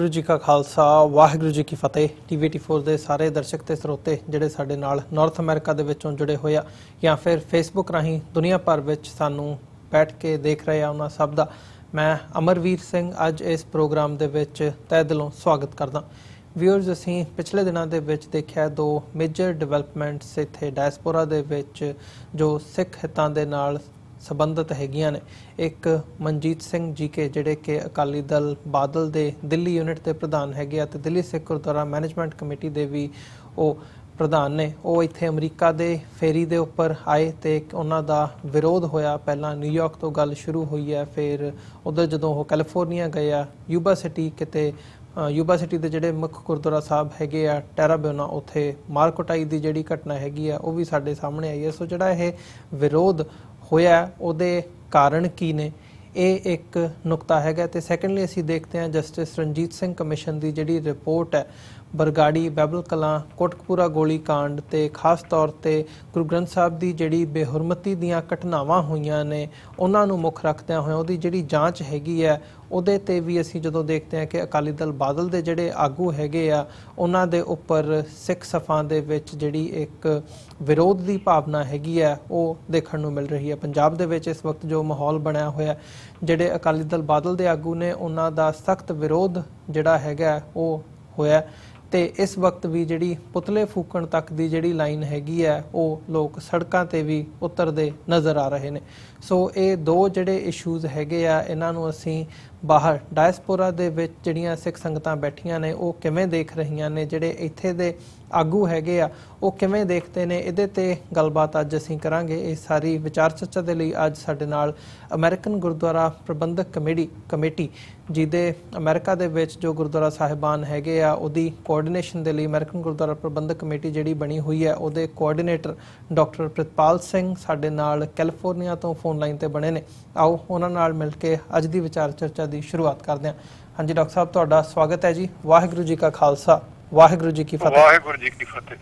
वाहिगुरू जी का खालसा वाहिगुरू जी की फतेह। TVT4 ਦੇ ਸਾਰੇ ਦਰਸ਼ਕ ਤੇ ਸਰੋਤੇ ਜਿਹੜੇ ਸਾਡੇ ਨਾਲ ਨਾਰਥ ਅਮਰੀਕਾ ਦੇ ਵਿੱਚੋਂ ਜੁੜੇ ਹੋਏ ਆ ਜਾਂ ਫਿਰ ਫੇਸਬੁੱਕ ਰਾਹੀਂ ਦੁਨੀਆ ਭਰ ਵਿੱਚ ਸਾਨੂੰ ਬੈਠ ਕੇ ਦੇਖ ਰਹੇ ਆ, ਉਹਨਾਂ ਸਭ ਦਾ ਮੈਂ ਅਮਰਵੀਰ ਸਿੰਘ ਅੱਜ ਇਸ ਪ੍ਰੋਗਰਾਮ ਦੇ ਵਿੱਚ ਤਹਿ ਦਿਲੋਂ ਸਵਾਗਤ ਕਰਦਾ। ਵਿਊਅਰਸ, ਅਸੀਂ ਪਿਛਲੇ ਦਿਨਾਂ ਦੇ ਵਿੱਚ ਦੇਖਿਆ ਦੋ ਮੇਜਰ ਡਿਵੈਲਪਮੈਂਟਸ ਇੱਥੇ ਡਾਇਸਪੋਰਾ ਦੇ ਵਿੱਚ ਜੋ ਸਿੱਖ ਹਿੱਤਾਂ ਦੇ ਨਾਲ संबंधित हैगियां ने। एक मनजीत सिंह जी के जिहड़े कि अकाली दल बादल दे दिल्ली यूनिट के प्रधान हैगे ते दिल्ली सिख गुरुद्वारा मैनेजमेंट कमेटी दे भी वो प्रधान ने, वो इत्थे अमरीका दे फेरी दे उपर आए तो उन्हां दा विरोध होया। पहला न्यूयॉर्क तो गल शुरू हुई है, फिर उधर जदों वो कैलीफोर्निया गए यूबा सिटी किते यूबा सिटी के जिहड़े मुख गुरुद्वारा साहब हैगे आ टैराबोना, उत्थे मार कुटाई की जिहड़ी घटना हैगी आ वो भी साडे सामने आई है। सो जिहड़ा ये विरोध होया उहदे कारण की ने, ये एक नुकता है। तो सैकेंडली असी देखते हैं जस्टिस रणजीत सिंह कमिशन की जिहड़ी रिपोर्ट है बरगाड़ी बैबल कलां कोटकपूरा गोली कांड ते खास तौर ते गुरु ग्रंथ साहब की जिहड़ी बेहुरमती दीयां घटनावां होईयां ने उन्हां नूं मुख रखदिआं होइआं उहदी जिहड़ी जांच हैगी है उहदे ते भी असी जदों देखते हैं कि अकाली दल बादल दे जिहड़े आगू हैगे आ उन्हां दे उपर सिख सफां दे विच जिहड़ी एक विरोध की भावना हैगी है वो देखण नूं मिल रही है। पंजाब दे विच इस वक्त जो माहौल बनया होया, जिहड़े अकाली दल बादल दे आगू ने उन्हां दा सख्त विरोध जिहड़ा हैगा वो होया ते इस वक्त भी जिहड़ी पुतले फूकण तक की जिहड़ी लाइन हैगी है वो लोग सड़कों ते भी उतरते नज़र आ रहे हैं। सो ये दो जिहड़े इशूज़ हैगे आ इन्हां नूं असीं बाहर डायसपोरा दे विच जिहड़ियां सिख संगतां बैठियां ने वो किवें देख रहीआं ने, जिहड़े इत्थे दे आगू हैगे आ वो किवें देखते ने, इहदे ते गलबात अज असीं करांगे। ये सारी विचार चर्चा दे लई अज साडे नाल अमेरिकन गुरुद्वारा प्रबंधक कमेटी जिहदे अमेरिका दे विच जो गुरुद्वारा साहिबान हैगे आ उहदी कोआर्डीनेशन दे लई अमेरिकन गुरुद्वारा प्रबंधक कमेटी जिहड़ी बनी हुई है उहदे कोआर्डीनेटर डॉक्टर प्रितपाल सिंह साडे नाल कैलीफोर्निया तो फोन लाइन ते बने ने। आओ उन्हां नाल मिल के अज दी विचार चर्चा की शुरुआत करते हैं। हाँ जी डॉक्टर साहब, तुहाडा स्वागत है जी। वाहिगुरू जी का खालसा वाहिगुरू जी की फतेह। वाहिगुरू जी की फतेह।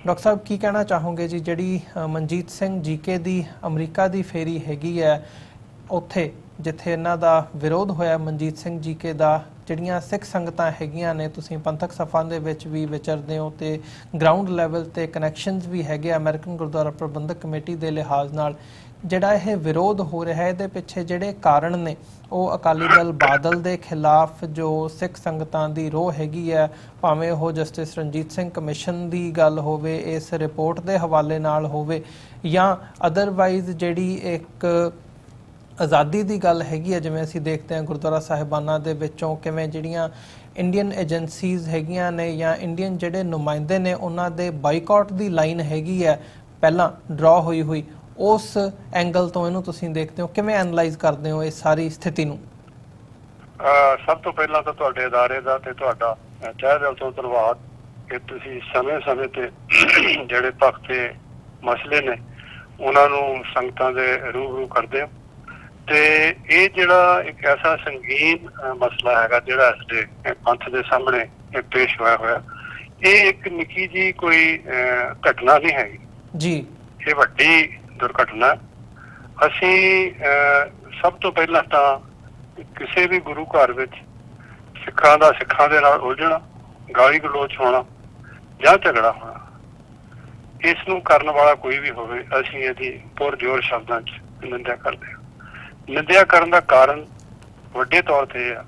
डॉक्टर साहब की कहना चाहोगे जी, जिहड़ी मनजीत सिंह जीके दी अमरीका दी फेरी हैगी है उत्थे जिथे इन्हां दा विरोध होया मनजीत सिंह जीके दा, जिहड़ियां सिख संगतां हैगियां ने, तुसीं पंथक सफां दे विच भी विचरदे हो ते ग्राउंड लैवल ते कनैक्शनस भी हैगे अमेरिकन गुरुद्वारा प्रबंधक कमेटी दे लिहाज नाल, जिहड़ा यह विरोध हो रहा है इहदे पिछे जिहड़े कारण ने वो अकाली दल बादल दे खिलाफ जो सिख संगतां दी रोह हैगी है, भावें वो जस्टिस रणजीत सिंह कमिशन की गल होवे, इस रिपोर्ट के हवाले नाल होवे, या अदरवाइज जिहड़ी एक आज़ादी की गल हैगी है, जिवें असीं देखते हैं गुरुद्वारा साहिबाना दे विचों किवें जिहड़ियां इंडियन एजेंसीज हैगियां ने या इंडियन जिहड़े नुमाइंदे ने उन्हां दे बाइकआउट की लाइन हैगी है पहलां ड्रॉ हुई उस एंगल तो इहनूं तुसीं देखते हो, किवें एनालाइज करते हो इस सारी स्थिति नूं? सब तो पहला तो तुहाडे अदारे दा ते तुहाडा तहे दिल तो धन्नवाद कि तुसीं समय-समय ते जिहड़े भगते मसले ने उन्हां नूं संगतां दे रूबरू करदे हो ते ये जिहड़ा एक ऐसा संगीन मसला हैगा जिहड़ा इसदे पंथ दे सामने पेश होया ये एक निक्की जी कोई घटना नहीं हैगी जी, ये वड्डी दुर्घटना। असी सब तो पहला तो किसी भी गुरु घर विच सिखां दा सिखां दे नाल उलझना, गाली गलोच होना या झगड़ा होना, इस नूं करन वाला कोई भी होवे असी इहदी पुरजोर शब्दां च निंदा करदे हां। निंदा करन दा कारण वड्डे तौर ते है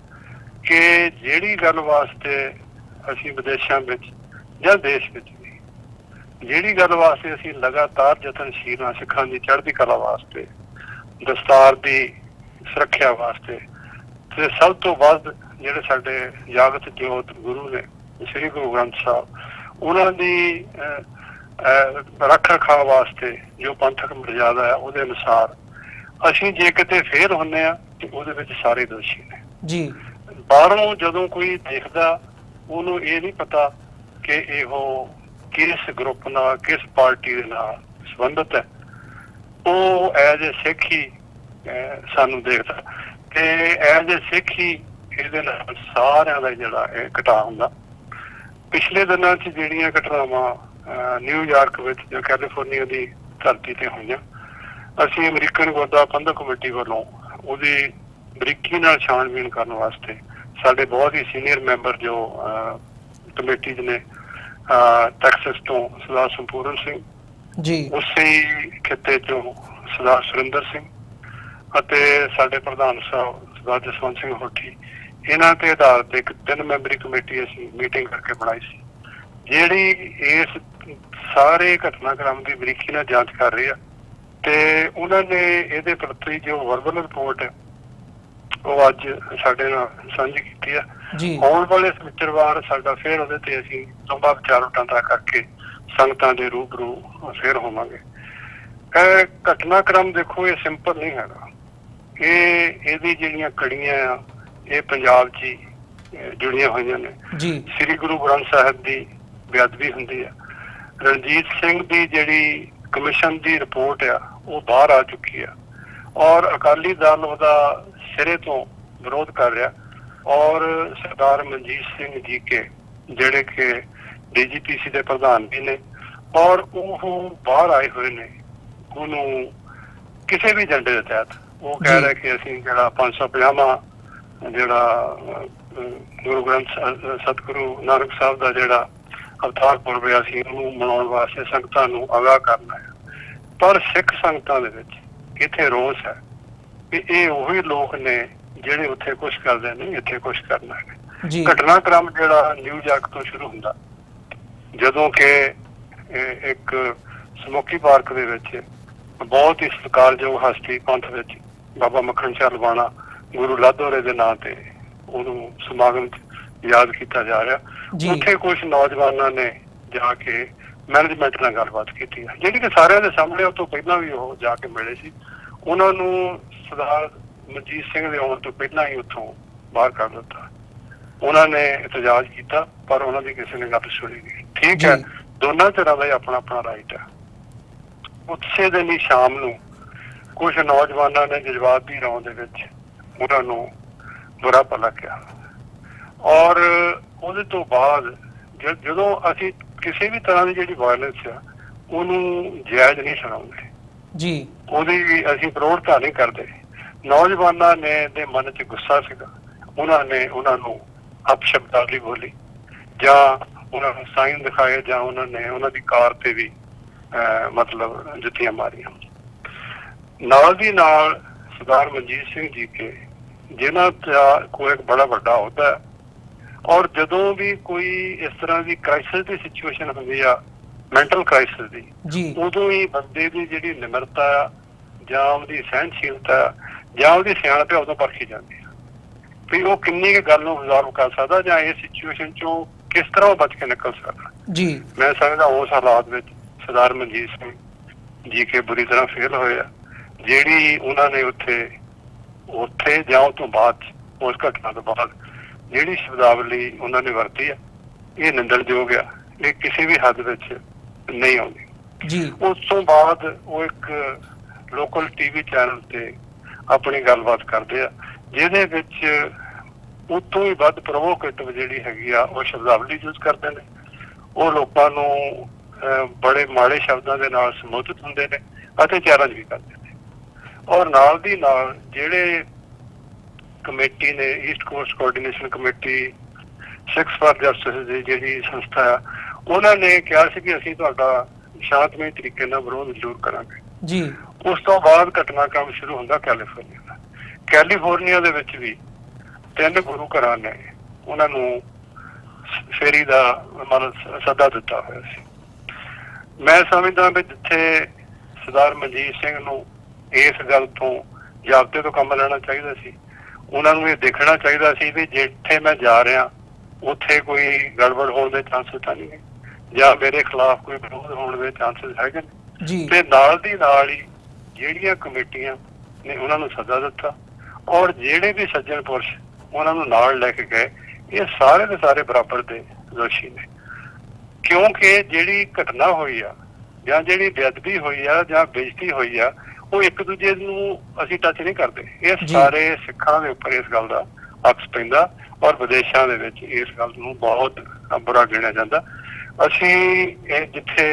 कि जिहड़ी गल वास्ते असी विदेशां विच या देश विच जिहड़ी गल वास्ते असीं लगातार यतनशील हाँ सिखां दी चढ़दी कला वास्ते, दस्तार दी सुरक्षा वास्ते, ते सब तो वध जिहड़े साडे जागत जोत गुरु ने श्री गुरु ग्रंथ साहब उन्हां दी रख रखाव वास्ते जो पंथक मर्यादा है उहदे अनुसार असीं जे किते फेल हुंदे आ ते उहदे विच सारे दोषी ने जी। बाहरों जदों कोई देखदा उहनूं ये नहीं पता कि इहो किस ग्रुप नाल किस पार्टी दे नाल संबंधित है, वो एज ए सिख ही सानू देखदा ते एज ए सिख ही इहदे नाल सारिआं दा जिहड़ा घटा हुंदा। पिछले दिनां च जिहड़ियां घटनावां न्यूयॉर्क विच जां कैलीफोर्निया दी धरती ते होईयां, असीं अमरीकन गुरुद्वारा प्रबंधक कमेटी वालों ਉਹਦੀ ਬਰੀਕੀ ਨਾਲ ਛਾਣਬੀਣ ਕਰਨ ਵਾਸਤੇ ਸਾਡੇ ਬਹੁਤ ਹੀ ਸੀਨੀਅਰ ਮੈਂਬਰ ਜੋ ਕਮੇਟੀ ਦੇ ਨੇ, ਟੈਕਸਸ ਤੋਂ ਸਰਦਾਰ ਸੰਪੂਰਨ ਸਿੰਘ ਜੀ, ਉਸੇ ਖਿੱਤੇ ਚੋਂ ਸਰਦਾਰ ਸੁਰਿੰਦਰ ਸਿੰਘ ਅਤੇ ਸਾਡੇ ਪ੍ਰਧਾਨ ਸਾਹਿਬ ਸਰਦਾਰ ਜਸਵੰਤ ਸਿੰਘ ਹੋਠੀ, ਇਹਨਾਂ ਤੇ ਆਧਾਰ ਤੇ ਇੱਕ 3 ਮੈਂਬਰੀ ਕਮੇਟੀ ਅਸੀਂ ਮੀਟਿੰਗ ਕਰਕੇ ਬਣਾਈ ਸੀ, ਜਿਹੜੀ ਇਸ ਸਾਰੇ ਘਟਨਾਕ੍ਰਮ ਦੀ ਬਰੀਕੀ ਨਾਲ ਜਾਂਚ ਕਰ ਰਹੀ ਆ। ਤੇ ਉਹਨਾਂ ਨੇ ਇਹਦੇ ਪ੍ਰਤੀ ਜੋ ਵਰਬਲ ਰਿਪੋਰਟ ਹੈ ਉਹ ਅੱਜ ਸਾਡੇ ਨਾਲ ਸਾਂਝੀ ਕੀਤੀ ਆ। ਆਉਣ ਵਾਲੇ ਸਨਿਚਰਵਾਰ ਸਾਡਾ ਫਿਰ ਉਹਦੇ ਤੇ ਅਸੀਂ ਲੰਬਾ ਵਿਚਾਰ ਵਟਾਂਦਰਾ ਕਰਕੇ ਸੰਗਤਾਂ ਦੇ ਰੂਬਰੂ ਫੇਰ ਹੋਵਾਂਗੇ। ਇਹ ਘਟਨਾਕ੍ਰਮ ਦੇਖੋ, ਇਹ ਸਿੰਪਲ ਨਹੀਂ ਹੈਗਾ। ਇਹਦੀ ਜਿਹੜੀਆਂ ਕੜੀਆਂ ਆ ਇਹ ਪੰਜਾਬ 'ਚ ਹੀ ਜੁੜੀਆਂ ਹੋਈਆਂ ਨੇ। ਸ੍ਰੀ ਗੁਰੂ ਗ੍ਰੰਥ ਸਾਹਿਬ ਦੀ ਬੇਅਦਬੀ ਹੁੰਦੀ ਆ। ਰਣਜੀਤ ਸਿੰਘ ਦੀ ਜਿਹੜੀ ਕਮਿਸ਼ਨ ਦੀ ਰਿਪੋਰਟ ਆ ਉਹ ਬਾਹਰ ਆ ਚੁੱਕੀ ਆ ਔਰ ਅਕਾਲੀ ਦਲ ਉਹਦਾ ਸਿਰੇ ਤੋਂ ਵਿਰੋਧ ਕਰ ਰਿਹਾ ਔਰ ਸਰਦਾਰ ਮਨਜੀਤ ਸਿੰਘ ਜੀ ਕੇ ਜਿਹੜੇ ਕਿ DGPC ਦੇ ਪ੍ਰਧਾਨ ਵੀ ਨੇ ਔਰ ਉਹ ਬਾਹਰ ਆਏ ਹੋਏ ਨੇ ਉਹਨੂੰ ਕਿਸੇ ਵੀ ਏਜੰਡੇ ਦੇ ਤਹਿਤ ਉਹ ਕਹਿ ਰਿਹਾ ਕਿ ਅਸੀਂ ਜਿਹੜਾ 550ਵਾਂ ਜਿਹੜਾ ਗੁਰੂ ਗ੍ਰੰਥ ਸਤਿਗੁਰੂ ਨਾਨਕ ਸਾਹਿਬ ਦਾ ਜਿਹੜਾ ਅਵਤਾਰ ਪੁਰਬ ਹੈ ਅਸੀਂ ਉਹਨੂੰ ਮਨਾਉਣ ਵਾਸਤੇ ਸੰਗਤਾਂ ਨੂੰ ਆਗਾਹ ਕਰਨਾ ਹੈ। ਪਰ ਸਿੱਖ ਸੰਗਤਾਂ ਦੇ ਵਿੱਚ ਇੱਥੇ ਰੋਸ ਹੈ ਕਿ ਇਹ ਉਹੀ ਲੋਕ ਨੇ ਜਿਹੜੇ ਉੱਥੇ ਕੁਛ ਕਰਦੇ ਨੇ, ਇੱਥੇ ਕੁਛ ਕਰਨਾ ਹੈ। ਘਟਨਾਕ੍ਰਮ ਜਿਹੜਾ ਨਿਊਯਾਰਕ ਤੋਂ ਸ਼ੁਰੂ ਹੁੰਦਾ, ਜਦੋਂ ਕਿ ਇੱਕ ਸਮੋਕੀ ਪਾਰਕ ਦੇ ਵਿੱਚ ਬਹੁਤ ਹੀ ਸਤਿਕਾਰਯੋਗ ਹਸਤੀ ਪੰਥ ਵਿੱਚ ਬਾਬਾ ਮੱਖਣ ਸ਼ਾਹ ਲਵਾਣਾ ਗੁਰੂ ਲਾਧੋਰੇ ਦੇ ਨਾਂ ਤੇ ਉਹਨੂੰ ਸਮਾਗਮ ਯਾਦ ਕੀਤਾ ਜਾ ਰਿਹਾ। ਉੱਥੇ ਕੁਛ ਨੌਜਵਾਨਾਂ ਨੇ ਜਾ ਕੇ ਮੈਨੇਜਮੈਂਟ ਨਾਲ ਗੱਲਬਾਤ ਕੀਤੀ ਹੈ, ਜਿਹੜੀ ਕਿ ਸਾਰਿਆਂ ਦੇ ਸਾਹਮਣੇ ਉਹ ਤੋਂ ਪਹਿਲਾਂ ਵੀ ਉਹ ਜਾ ਕੇ ਮਿਲੇ ਸੀ। ਉਹਨਾਂ ਨੂੰ ਸਰਦਾਰ ਮਨਜੀਤ ਸਿੰਘ ਦੇ ਆਉਣ ਤੋਂ ਪਹਿਲਾਂ ਹੀ ਉੱਥੋਂ ਬਾਹਰ ਕੱਢ ਦਿੱਤਾ। ਉਹਨਾਂ ਨੇ ਇਤਜਾਜ ਕੀਤਾ ਪਰ ਉਹਨਾਂ ਦੀ ਕਿਸੇ ਨੇ ਗੱਲ ਸੁਣੀ ਨਹੀਂ। ਠੀਕ ਹੈ, ਦੋਨਾਂ ਧਿਰਾਂ ਦਾ ਹੀ ਆਪਣਾ ਆਪਣਾ ਰਾਈਟ ਹੈ। ਉਸੇ ਦਿਨ ਹੀ ਸ਼ਾਮ ਨੂੰ ਕੁਛ ਨੌਜਵਾਨਾਂ ਨੇ ਜਜ਼ਬਾਤੀ ਰੌਂ ਦੇ ਵਿੱਚ ਉਹਨਾਂ ਨੂੰ ਬੁਰਾ ਭਲਾ ਕਿਹਾ ਔਰ ਉਹਦੇ ਤੋਂ ਬਾਅਦ ਜਦੋਂ ਅਸੀਂ ਕਿਸੇ ਵੀ ਤਰ੍ਹਾਂ ਦੀ ਜਿਹੜੀ ਵਾਇਲੈਂਸ ਆ ਉਹਨੂੰ ਜਾਇਜ਼ ਨਹੀਂ ਸੁਣਾਉਂਦੇ ਜੀ, ਉਹਦੀ ਅਸੀਂ ਪ੍ਰੋੜਤਾ ਨਹੀਂ ਕਰਦੇ। ਨੌਜਵਾਨਾਂ ਨੇ ਦੇ ਮਨ 'ਚ ਗੁੱਸਾ ਸੀਗਾ, ਉਹਨਾਂ ਨੇ ਉਹਨਾਂ ਨੂੰ ਅਪਸ਼ਬਦਾਵਲੀ ਬੋਲੀ ਜਾਂ ਉਹਨਾਂ ਨੂੰ ਸਾਈਨ ਦਿਖਾਏ ਜਾਂ ਉਹਨਾਂ ਨੇ ਉਹਨਾਂ ਦੀ ਕਾਰ ਤੇ ਵੀ ਮਤਲਬ ਜੁੱਤੀਆਂ ਮਾਰੀਆਂ। ਨਾਲ ਦੀ ਨਾਲ ਸਰਦਾਰ ਮਨਜੀਤ ਸਿੰਘ ਜੀ ਕੇ ਜਿਨ੍ਹਾਂ ਦਾ ਕੋਈ ਇੱਕ ਬੜਾ ਵੱਡਾ ਅਹੁਦਾ ਔਰ ਜਦੋਂ ਵੀ ਕੋਈ ਇਸ ਤਰ੍ਹਾਂ ਦੀ ਕ੍ਰਾਈਸਿਸ ਦੀ ਸਿਚੁਏਸ਼ਨ ਹੁੰਦੀ ਆ, ਮੈਂਟਲ ਕ੍ਰਾਈਸਿਸ ਦੀ, ਉਦੋਂ ਹੀ ਬੰਦੇ ਦੀ ਜਿਹੜੀ ਨਿਮਰਤਾ ਆ ਜਾਂ ਉਹਦੀ ਸਹਿਣਸ਼ੀਲਤਾ ਜਾਂ ਉਹਦੀ ਸਿਆਣਪ ਉਦੋਂ ਪਰਖੀ ਜਾਂਦੀ ਆ ਵੀ ਉਹ ਕਿੰਨੀ ਕੁ ਗੱਲ ਨੂੰ ਰਿਜ਼ੋਲਵ ਕਰ ਸਕਦਾ ਜਾਂ ਇਸ ਸਿਚੁਏਸ਼ਨ ਚੋਂ ਕਿਸ ਤਰ੍ਹਾਂ ਉਹ ਬਚ ਕੇ ਨਿਕਲ ਸਕਦਾ। ਮੈਂ ਸਮਝਦਾ ਉਸ ਹਾਲਾਤ ਵਿੱਚ ਸਰਦਾਰ ਮਨਜੀਤ ਸਿੰਘ ਜੀ ਕੇ ਬੁਰੀ ਤਰ੍ਹਾਂ ਫੇਲ ਹੋਏ ਆ। ਜਿਹੜੀ ਉਹਨਾਂ ਨੇ ਉੱਥੇ ਜਾਂ ਉਹ ਤੋਂ ਬਾਅਦ ਉਸ ਘਟਨਾ ਤੋਂ ਬਾਅਦ ਜਿਹੜੀ ਸ਼ਬਦਾਵਲੀ ਉਹਨਾਂ ਨੇ ਵਰਤੀ ਆ ਇਹ ਨਿੰਦਣਯੋਗ ਆ, ਇਹ ਕਿਸੇ ਵੀ ਹੱਦ ਵਿੱਚ ਨਹੀਂ ਆਉਂਦੀ। ਉਸ ਤੋਂ ਬਾਅਦ ਉਹ ਇੱਕ ਲੋਕਲ TV ਚੈਨਲ ਤੇ ਆਪਣੀ ਗੱਲਬਾਤ ਕਰਦੇ ਆ ਜਿਹਦੇ ਵਿੱਚ ਉਤੋਂ ਹੀ ਵੱਧ ਪ੍ਰੋਵੋਕੇਟਿਵ ਜਿਹੜੀ ਹੈਗੀ ਆ ਉਹ ਸ਼ਬਦਾਵਲੀ ਯੂਜ਼ ਕਰਦੇ ਨੇ। ਉਹ ਲੋਕਾਂ ਨੂੰ ਬੜੇ ਮਾੜੇ ਸ਼ਬਦਾਂ ਦੇ ਨਾਲ ਸੰਬੋਧਿਤ ਹੁੰਦੇ ਨੇ ਅਤੇ ਚੈਲੰਜ ਵੀ ਕਰਦੇ ਨੇ ਔਰ ਨਾਲ ਦੀ ਨਾਲ ਜਿਹੜੇ ਕਮੇਟੀ ਨੇ East cost coordination committee Sikhs for justice ਦੀ ਜਿਹੜੀ ਸੰਸਥਾ ਆ ਉਹਨਾਂ ਨੇ ਕਿਹਾ ਸੀ ਕਿ ਅਸੀਂ ਤੁਹਾਡਾ ਸ਼ਾਂਤਮਈ ਤਰੀਕੇ ਨਾਲ ਵਿਰੋਧ ਜ਼ਰੂਰ ਕਰਾਂਗੇ। ਉਸ ਤੋਂ ਬਾਅਦ ਘਟਨਾਕ੍ਰਮ ਸ਼ੁਰੂ ਹੁੰਦਾ ਕੈਲੀਫੋਰਨੀਆ ਦਾ। ਕੈਲੀਫੋਰਨੀਆ ਦੇ ਵਿੱਚ ਵੀ 3 ਗੁਰੂ ਘਰਾਂ ਨੇ ਉਹਨਾਂ ਨੂੰ ਫੇਰੀ ਦਾ ਮਤਲਬ ਸੱਦਾ ਦਿੱਤਾ ਹੋਇਆ ਸੀ। ਮੈਂ ਸਮਝਦਾ ਵੀ ਜਿੱਥੇ ਸਰਦਾਰ ਮਨਜੀਤ ਸਿੰਘ ਨੂੰ ਇਸ ਗੱਲ ਤੋਂ ਜ਼ਾਬਤੇ ਤੋਂ ਕੰਮ ਲੈਣਾ ਚਾਹੀਦਾ ਸੀ, ਉਹਨਾਂ ਨੂੰ ਇਹ ਦੇਖਣਾ ਚਾਹੀਦਾ ਸੀ ਵੀ ਜਿੱਥੇ ਮੈਂ ਜਾ ਰਿਹਾ ਉੱਥੇ ਕੋਈ ਗੜਬੜ ਹੋਣ ਦੇ ਚਾਂਸਸ ਤਾਂ ਨਹੀਂ ਜਾਂ ਮੇਰੇ ਖਿਲਾਫ ਕੋਈ ਵਿਰੋਧ ਹੋਣ ਦੇ ਚਾਂਸਸ ਹੈਗੇ ਨੇ। ਤੇ ਨਾਲ ਦੀ ਨਾਲ ਹੀ ਜਿਹੜੀਆਂ ਕਮੇਟੀਆਂ ਨੇ ਉਹਨਾਂ ਨੂੰ ਸੱਦਾ ਦਿੱਤਾ ਔਰ ਜਿਹੜੇ ਵੀ ਸੱਜਣ ਪੁਰਸ਼ ਉਹਨਾਂ ਨੂੰ ਨਾਲ ਲੈ ਕੇ ਗਏ ਇਹ ਸਾਰੇ ਦੇ ਸਾਰੇ ਬਰਾਬਰ ਦੇ ਦੋਸ਼ੀ ਨੇ, ਕਿਉਂਕਿ ਜਿਹੜੀ ਘਟਨਾ ਹੋਈ ਆ ਜਾਂ ਜਿਹੜੀ ਬੇਅਦਬੀ ਹੋਈ ਆ ਜਾਂ ਬੇਇੱਜ਼ਤੀ ਹੋਈ ਆ ਉਹ ਇੱਕ ਦੂਜੇ ਨੂੰ ਅਸੀਂ ਟੱਚ ਨਹੀਂ ਕਰਦੇ। ਇਹ ਸਾਰੇ ਸਿੱਖਾਂ ਦੇ ਉੱਪਰ ਇਸ ਗੱਲ ਦਾ ਅਕਸ ਪੈਂਦਾ ਔਰ ਵਿਦੇਸ਼ਾਂ ਦੇ ਵਿੱਚ ਇਸ ਗੱਲ ਨੂੰ ਬਹੁਤ ਬੁਰਾ ਗਿਣਿਆ ਜਾਂਦਾ। ਅਸੀਂ ਇਹ ਜਿੱਥੇ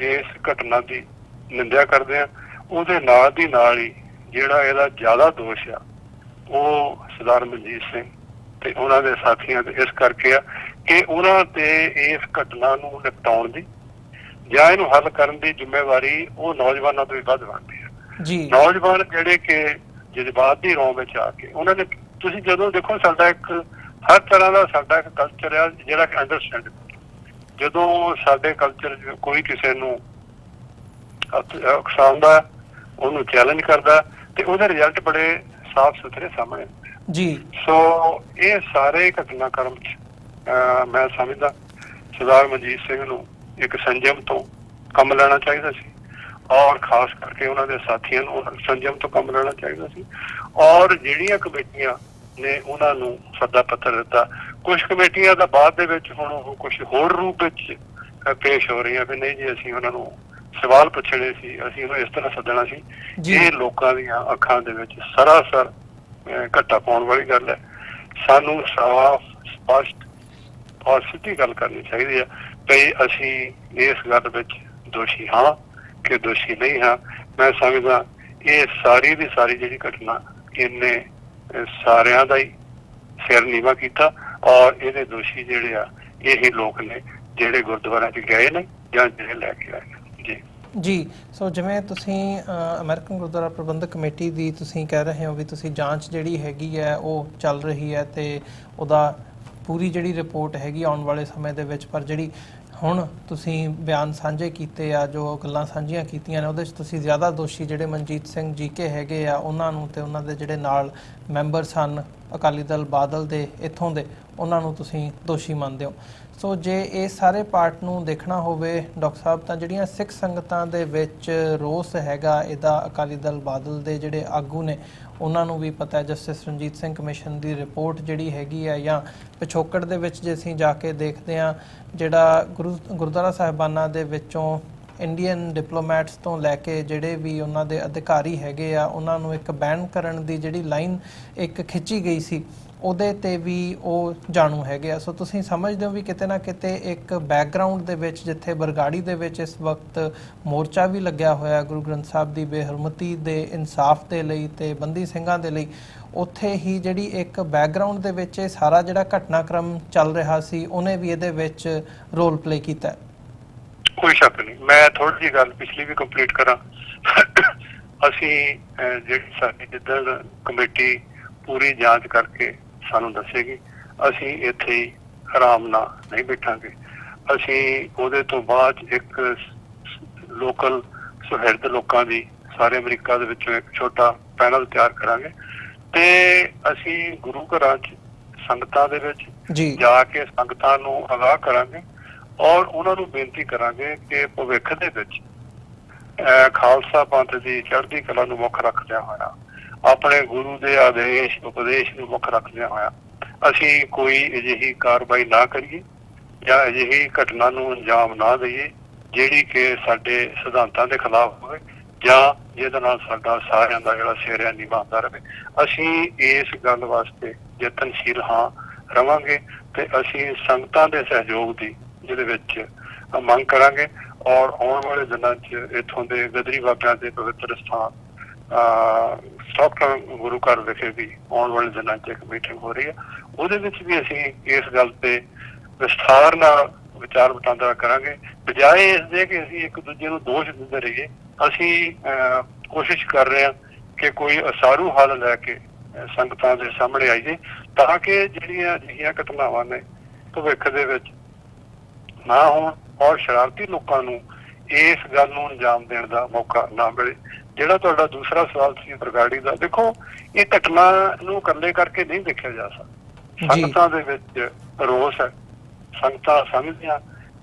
ਇਸ ਘਟਨਾ ਦੀ ਨਿੰਦਿਆ ਕਰਦੇ ਹਾਂ ਉਹਦੇ ਨਾਲ ਦੀ ਨਾਲ ਹੀ ਜਿਹੜਾ ਇਹਦਾ ਜ਼ਿਆਦਾ ਦੋਸ਼ ਆ ਉਹ ਸਰਦਾਰ ਮਨਜੀਤ ਸਿੰਘ ਤੇ ਉਹਨਾਂ ਦੇ ਸਾਥੀਆਂ ਤੇ ਇਸ ਕਰਕੇ ਆ ਕਿ ਉਹਨਾਂ ਤੇ ਇਸ ਘਟਨਾ ਨੂੰ ਨਿਪਟਾਉਣ ਦੀ ਜਾਂ ਇਹਨੂੰ ਹੱਲ ਕਰਨ ਦੀ ਜ਼ਿੰਮੇਵਾਰੀ ਉਹ ਨੌਜਵਾਨਾਂ ਤੋਂ ਵੀ ਵੱਧ ਬਣਦੀ ਹੈ। ਜੀ ਨੌਜਵਾਨ ਜਿਹੜੇ ਕਿ ਜਜ਼ਬਾਤ ਦੀ ਰੌਂ ਵਿੱਚ ਆ ਕੇ ਉਹਨਾਂ ਨੇ, ਤੁਸੀਂ ਜਦੋਂ ਦੇਖੋ ਸਾਡਾ ਇੱਕ ਹਰ ਤਰ੍ਹਾਂ ਦਾ ਸਾਡਾ ਇੱਕ ਕਲਚਰ ਆ ਜਿਹੜਾ ਕਿ ਅੰਡਰਸਟੈਂਡ, ਜਦੋਂ ਸਾਡੇ ਕਲਚਰ ਕੋਈ ਕਿਸੇ ਨੂੰ ਉਕਸਾਉਂਦਾ, ਉਹਨੂੰ ਚੈਲੰਜ ਕਰਦਾ ਤੇ ਉਹਦੇ ਰਿਜ਼ਲਟ ਬੜੇ ਸਾਫ਼ ਸੁਥਰੇ ਸਾਹਮਣੇ ਆਉਂਦੇ ਜੀ। ਸੋ ਇਹ ਸਾਰੇ ਘਟਨਾਕ੍ਰਮ ਚ ਮੈਂ ਸਮਝਦਾ ਸਰਦਾਰ ਮਨਜੀਤ ਸਿੰਘ ਨੂੰ ਇੱਕ ਸੰਜਮ ਤੋਂ ਕੰਮ ਲੈਣਾ ਚਾਹੀਦਾ ਸੀ, ਔਰ ਖਾਸ ਕਰਕੇ ਉਹਨਾਂ ਦੇ ਸਾਥੀਆਂ ਨੂੰ ਸੰਜਮ ਤੋਂ ਕੰਮ ਲੈਣਾ ਚਾਹੀਦਾ ਸੀ। ਔਰ ਜਿਹੜੀਆਂ ਕਮੇਟੀਆਂ ਨੇ ਉਹਨਾਂ ਨੂੰ ਸੱਦਾ ਪੱਤਰ ਦਿੱਤਾ, ਕੁਝ ਕਮੇਟੀਆਂ ਦਾ ਬਾਅਦ ਦੇ ਵਿੱਚ ਹੁਣ ਉਹ ਕੁਝ ਹੋਰ ਰੂਪ ਵਿੱਚ ਪੇਸ਼ ਹੋ ਰਹੀਆਂ ਵੀ ਨਹੀਂ ਜੀ ਅਸੀਂ ਉਹਨਾਂ ਨੂੰ ਸਵਾਲ ਪੁੱਛਣੇ ਸੀ, ਅਸੀਂ ਉਹਨੂੰ ਇਸ ਤਰ੍ਹਾਂ ਸੱਦਣਾ ਸੀ। ਇਹ ਲੋਕਾਂ ਦੀਆਂ ਅੱਖਾਂ ਦੇ ਵਿੱਚ ਸਰਾਸਰ ਘੱਟਾ ਪਾਉਣ ਵਾਲੀ ਗੱਲ ਹੈ। ਸਾਨੂੰ ਸਾਫ਼ ਸਪਸ਼ਟ ਔਰ ਸਿੱਧੀ ਗੱਲ ਕਰਨੀ ਚਾਹੀਦੀ ਹੈ ਕਿ ਅਸੀਂ ਇਸ ਗੱਲ ਵਿੱਚ ਦੋਸ਼ੀ ਹਾਂ ਕਿ ਦੋਸ਼ੀ ਨਹੀਂ ਹਾਂ। ਮੈਂ ਸਮਝਦਾ ਇਹ ਸਾਰੀ ਦੀ ਸਾਰੀ ਜਿਹੜੀ ਘਟਨਾ ਇਹਨੇ ਸਾਰਿਆਂ ਦਾ ਹੀ ਸਿਰ ਨੀਵਾਂ ਕੀਤਾ, ਔਰ ਇਹਦੇ ਦੋਸ਼ੀ ਜਿਹੜੇ ਆ ਇਹ ਲੋਕ ਨੇ ਜਿਹੜੇ ਗੁਰਦੁਆਰਿਆਂ 'ਚ ਗਏ ਨੇ ਜਾਂ ਜਿਹੜੇ ਲੈ ਕੇ ਆਏ ਨੇ। ਜੀ ਜੀ। ਸੋ ਜਿਵੇਂ ਤੁਸੀਂ ਅਮਰੀਕਨ ਗੁਰਦੁਆਰਾ ਪ੍ਰਬੰਧਕ ਕਮੇਟੀ ਦੀ ਤੁਸੀਂ ਕਹਿ ਰਹੇ ਹੋ ਵੀ ਤੁਸੀਂ ਜਾਂਚ ਜਿਹੜੀ ਹੈਗੀ ਹੈ ਉਹ ਚੱਲ ਰਹੀ ਹੈ ਤੇ ਉਹਦਾ ਪੂਰੀ ਜਿਹੜੀ ਰਿਪੋਰਟ ਹੈਗੀ ਆਉਣ ਵਾਲੇ ਸਮੇਂ ਦੇ ਵਿੱਚ, ਪਰ ਜਿਹੜੀ ਹੁਣ ਤੁਸੀਂ ਬਿਆਨ ਸਾਂਝੇ ਕੀਤੇ ਆ, ਜੋ ਗੱਲਾਂ ਸਾਂਝੀਆਂ ਕੀਤੀਆਂ ਨੇ, ਉਹਦੇ 'ਚ ਤੁਸੀਂ ਜ਼ਿਆਦਾ ਦੋਸ਼ੀ ਜਿਹੜੇ ਮਨਜੀਤ ਸਿੰਘ ਜੀਕੇ ਹੈਗੇ ਆ ਉਹਨਾਂ ਨੂੰ ਤੇ ਉਹਨਾਂ ਦੇ ਜਿਹੜੇ ਨਾਲ ਮੈਂਬਰ ਸਨ ਅਕਾਲੀ ਦਲ ਬਾਦਲ ਦੇ ਇੱਥੋਂ ਦੇ, ਉਹਨਾਂ ਨੂੰ ਤੁਸੀਂ ਦੋਸ਼ੀ ਮੰਨਦੇ ਹੋ। ਸੋ ਜੇ ਇਹ ਸਾਰੇ ਪਾਰਟ ਨੂੰ ਦੇਖਣਾ ਹੋਵੇ ਡਾਕਟਰ ਸਾਹਿਬ, ਤਾਂ ਜਿਹੜੀਆਂ ਸਿੱਖ ਸੰਗਤਾਂ ਦੇ ਵਿੱਚ ਰੋਸ ਹੈਗਾ ਇਹਦਾ, ਅਕਾਲੀ ਦਲ ਬਾਦਲ ਦੇ ਜਿਹੜੇ ਆਗੂ ਨੇ ਉਹਨਾਂ ਨੂੰ ਵੀ ਪਤਾ ਹੈ ਜਸਟਿਸ ਰਣਜੀਤ ਸਿੰਘ ਕਮਿਸ਼ਨ ਦੀ ਰਿਪੋਰਟ ਜਿਹੜੀ ਹੈਗੀ ਹੈ, ਜਾਂ ਪਿਛੋਕੜ ਦੇ ਵਿੱਚ ਜੇ ਅਸੀਂ ਜਾ ਕੇ ਦੇਖਦੇ ਹਾਂ ਜਿਹੜਾ ਗੁਰਦੁਆਰਾ ਸਾਹਿਬਾਨਾਂ ਦੇ ਵਿੱਚੋਂ ਇੰਡੀਅਨ ਡਿਪਲੋਮੈਟਸ ਤੋਂ ਲੈ ਕੇ ਜਿਹੜੇ ਵੀ ਉਹਨਾਂ ਦੇ ਅਧਿਕਾਰੀ ਹੈਗੇ ਆ ਉਹਨਾਂ ਨੂੰ ਇੱਕ ਬੈਨ ਕਰਨ ਦੀ ਜਿਹੜੀ ਲਾਈਨ ਇੱਕ ਖਿੱਚੀ ਗਈ ਸੀ ਉਹਦੇ ਤੇ ਵੀ ਉਹ ਜਾਣੂ ਹੈਗੇ ਆ। ਸੋ ਤੁਸੀਂ ਸਮਝਦੇ ਹੋ ਵੀ ਕਿਤੇ ਨਾ ਕਿਤੇ ਇੱਕ ਬੈਕਗਰਾਊਂਡ ਦੇ ਵਿੱਚ ਜਿੱਥੇ ਬਰਗਾੜੀ ਦੇ ਵਿੱਚ ਇਸ ਵਕਤ ਮੋਰਚਾ ਵੀ ਲੱਗਿਆ ਹੋਇਆ ਗੁਰੂ ਗ੍ਰੰਥ ਸਾਹਿਬ ਦੀ ਬੇਹਰਮਤੀ ਦੇ ਇਨਸਾਫ ਦੇ ਲਈ ਤੇ ਬੰਦੀ ਸਿੰਘਾਂ ਦੇ ਲਈ, ਉੱਥੇ ਹੀ ਜਿਹੜੀ ਇੱਕ ਬੈਕਗਰਾਊਂਡ ਦੇ ਵਿੱਚ ਇਹ ਸਾਰਾ ਜਿਹੜਾ ਘਟਨਾਕ੍ਰਮ ਚੱਲ ਰਿਹਾ ਸੀ ਉਹਨੇ ਵੀ ਇਹਦੇ ਵਿੱਚ ਰੋਲ ਪਲੇ ਕੀਤਾ। ਕੋਈ ਸ਼ੱਕ ਨਹੀਂ। ਮੈਂ ਥੋੜੀ ਜਿਹੀ ਗੱਲ ਪਿਛਲੀ ਵੀ ਕੰਪਲੀਟ ਕਰਾਂ। ਅਸੀਂ ਜਿਹੜੀ ਸਾਡੀ ਜਿੱਦਣ ਕਮੇਟੀ ਪੂਰੀ ਜਾਂਚ ਕਰਕੇ ਸਾਨੂੰ ਦੱਸੇਗੀ, ਅਸੀਂ ਇੱਥੇ ਹੀ ਆਰਾਮ ਨਾਲ ਨਹੀਂ ਬੈਠਾਂਗੇ। ਅਸੀਂ ਉਹਦੇ ਤੋਂ ਬਾਅਦ ਇੱਕ ਲੋਕਲ ਸੁਹਿਰਦ ਲੋਕਾਂ ਦੀ ਸਾਰੇ ਅਮਰੀਕਾ ਦੇ ਵਿੱਚੋਂ ਇੱਕ ਛੋਟਾ ਪੈਨਲ ਤਿਆਰ ਕਰਾਂਗੇ ਤੇ ਅਸੀਂ ਗੁਰੂ ਘਰਾਂ 'ਚ ਸੰਗਤਾਂ ਦੇ ਵਿੱਚ ਜਾ ਕੇ ਸੰਗਤਾਂ ਨੂੰ ਅਗਾਹ ਕਰਾਂਗੇ ਔਰ ਉਹਨਾਂ ਨੂੰ ਬੇਨਤੀ ਕਰਾਂਗੇ ਕਿ ਭਵਿੱਖ ਦੇ ਵਿੱਚ ਖਾਲਸਾ ਪੰਥ ਦੀ ਚੜ੍ਹਦੀ ਕਲਾ ਨੂੰ ਮੁੱਖ ਰੱਖਦਿਆਂ ਹੋਇਆ, ਆਪਣੇ ਗੁਰੂ ਦੇ ਆਦੇਸ਼ ਉਪਦੇਸ਼ ਨੂੰ ਮੁੱਖ ਰੱਖਦਿਆਂ ਹੋਇਆ ਅਸੀਂ ਕੋਈ ਅਜਿਹੀ ਕਾਰਵਾਈ ਨਾ ਕਰੀਏ ਜਾਂ ਅਜਿਹੀ ਘਟਨਾ ਨੂੰ ਅੰਜਾਮ ਨਾ ਦਈਏ ਜਿਹੜੀ ਕਿ ਸਾਡੇ ਸਿਧਾਂਤਾਂ ਦੇ ਖਿਲਾਫ ਹੋਵੇ ਜਾਂ ਜਿਹਦੇ ਨਾਲ ਸਾਡਾ ਸਾਰਿਆਂ ਦਾ ਜਿਹੜਾ ਸਿਰ ਹੈ ਨਿਭਾਉਂਦਾ ਰਹੇ। ਅਸੀਂ ਇਸ ਗੱਲ ਵਾਸਤੇ ਯਤਨਸ਼ੀਲ ਹਾਂ ਰਵਾਂਗੇ ਤੇ ਅਸੀਂ ਸੰਗਤਾਂ ਦੇ ਸਹਿਯੋਗ ਦੀ ਜਿਹਦੇ ਵਿੱਚ ਮੰਗ ਕਰਾਂਗੇ ਔਰ ਆਉਣ ਵਾਲੇ ਦਿਨਾਂ 'ਚ ਇੱਥੋਂ ਦੇ ਗਦਰੀ ਬਾਬਿਆਂ ਦੇ ਪਵਿੱਤਰ ਸਥਾਨ ਸਟਾਕਟਨ ਗੁਰੂ ਘਰ ਵਿਖੇ ਵੀ ਆਉਣ ਵਾਲੇ ਦਿਨਾਂ 'ਚ ਇੱਕ ਮੀਟਿੰਗ ਹੋ ਰਹੀ ਹੈ। ਉਹਦੇ ਵਿੱਚ ਵੀ ਅਸੀਂ ਇਸ ਗੱਲ ਤੇ ਵਿਸਥਾਰ ਨਾਲ ਵਿਚਾਰ ਵਟਾਂਦਰਾ ਕਰਾਂਗੇ, ਬਜਾਏ ਇਸ ਦੇ ਕਿ ਅਸੀਂ ਇੱਕ ਦੂਜੇ ਨੂੰ ਦੋਸ਼ ਦਿੰਦੇ ਰਹੀਏ। ਅਸੀਂ ਕੋਸ਼ਿਸ਼ ਕਰ ਰਹੇ ਹਾਂ ਕਿ ਕੋਈ ਅਸਾਰੂ ਹੱਲ ਲੈ ਕੇ ਸੰਗਤਾਂ ਦੇ ਸਾਹਮਣੇ ਆਈਏ ਤਾਂ ਕਿ ਜਿਹੜੀਆਂ ਅਜਿਹੀਆਂ ਘਟਨਾਵਾਂ ਨੇ ਭਵਿੱਖ ਦੇ ਵਿੱਚ ਨਾ ਹੋਣ ਔਰ ਸ਼ਰਾਰਤੀ ਲੋਕਾਂ ਨੂੰ ਇਸ ਗੱਲ ਨੂੰ ਅੰਜਾਮ ਦੇਣ ਦਾ ਮੌਕਾ ਨਾ ਮਿਲੇ। ਜਿਹੜਾ ਤੁਹਾਡਾ ਦੂਸਰਾ ਸਵਾਲ ਸੀ ਬਰਗਾੜੀ ਦਾ, ਦੇਖੋ ਇਹ ਘਟਨਾ ਨੂੰ ਇਕੱਲੇ ਕਰਕੇ ਨਹੀਂ ਦੇਖਿਆ ਜਾ ਸਕਦਾ। ਸੰਗਤਾਂ ਦੇ ਵਿੱਚ ਰੋਸ ਹੈ, ਸੰਗਤਾਂ ਸਮਝਦੀਆਂ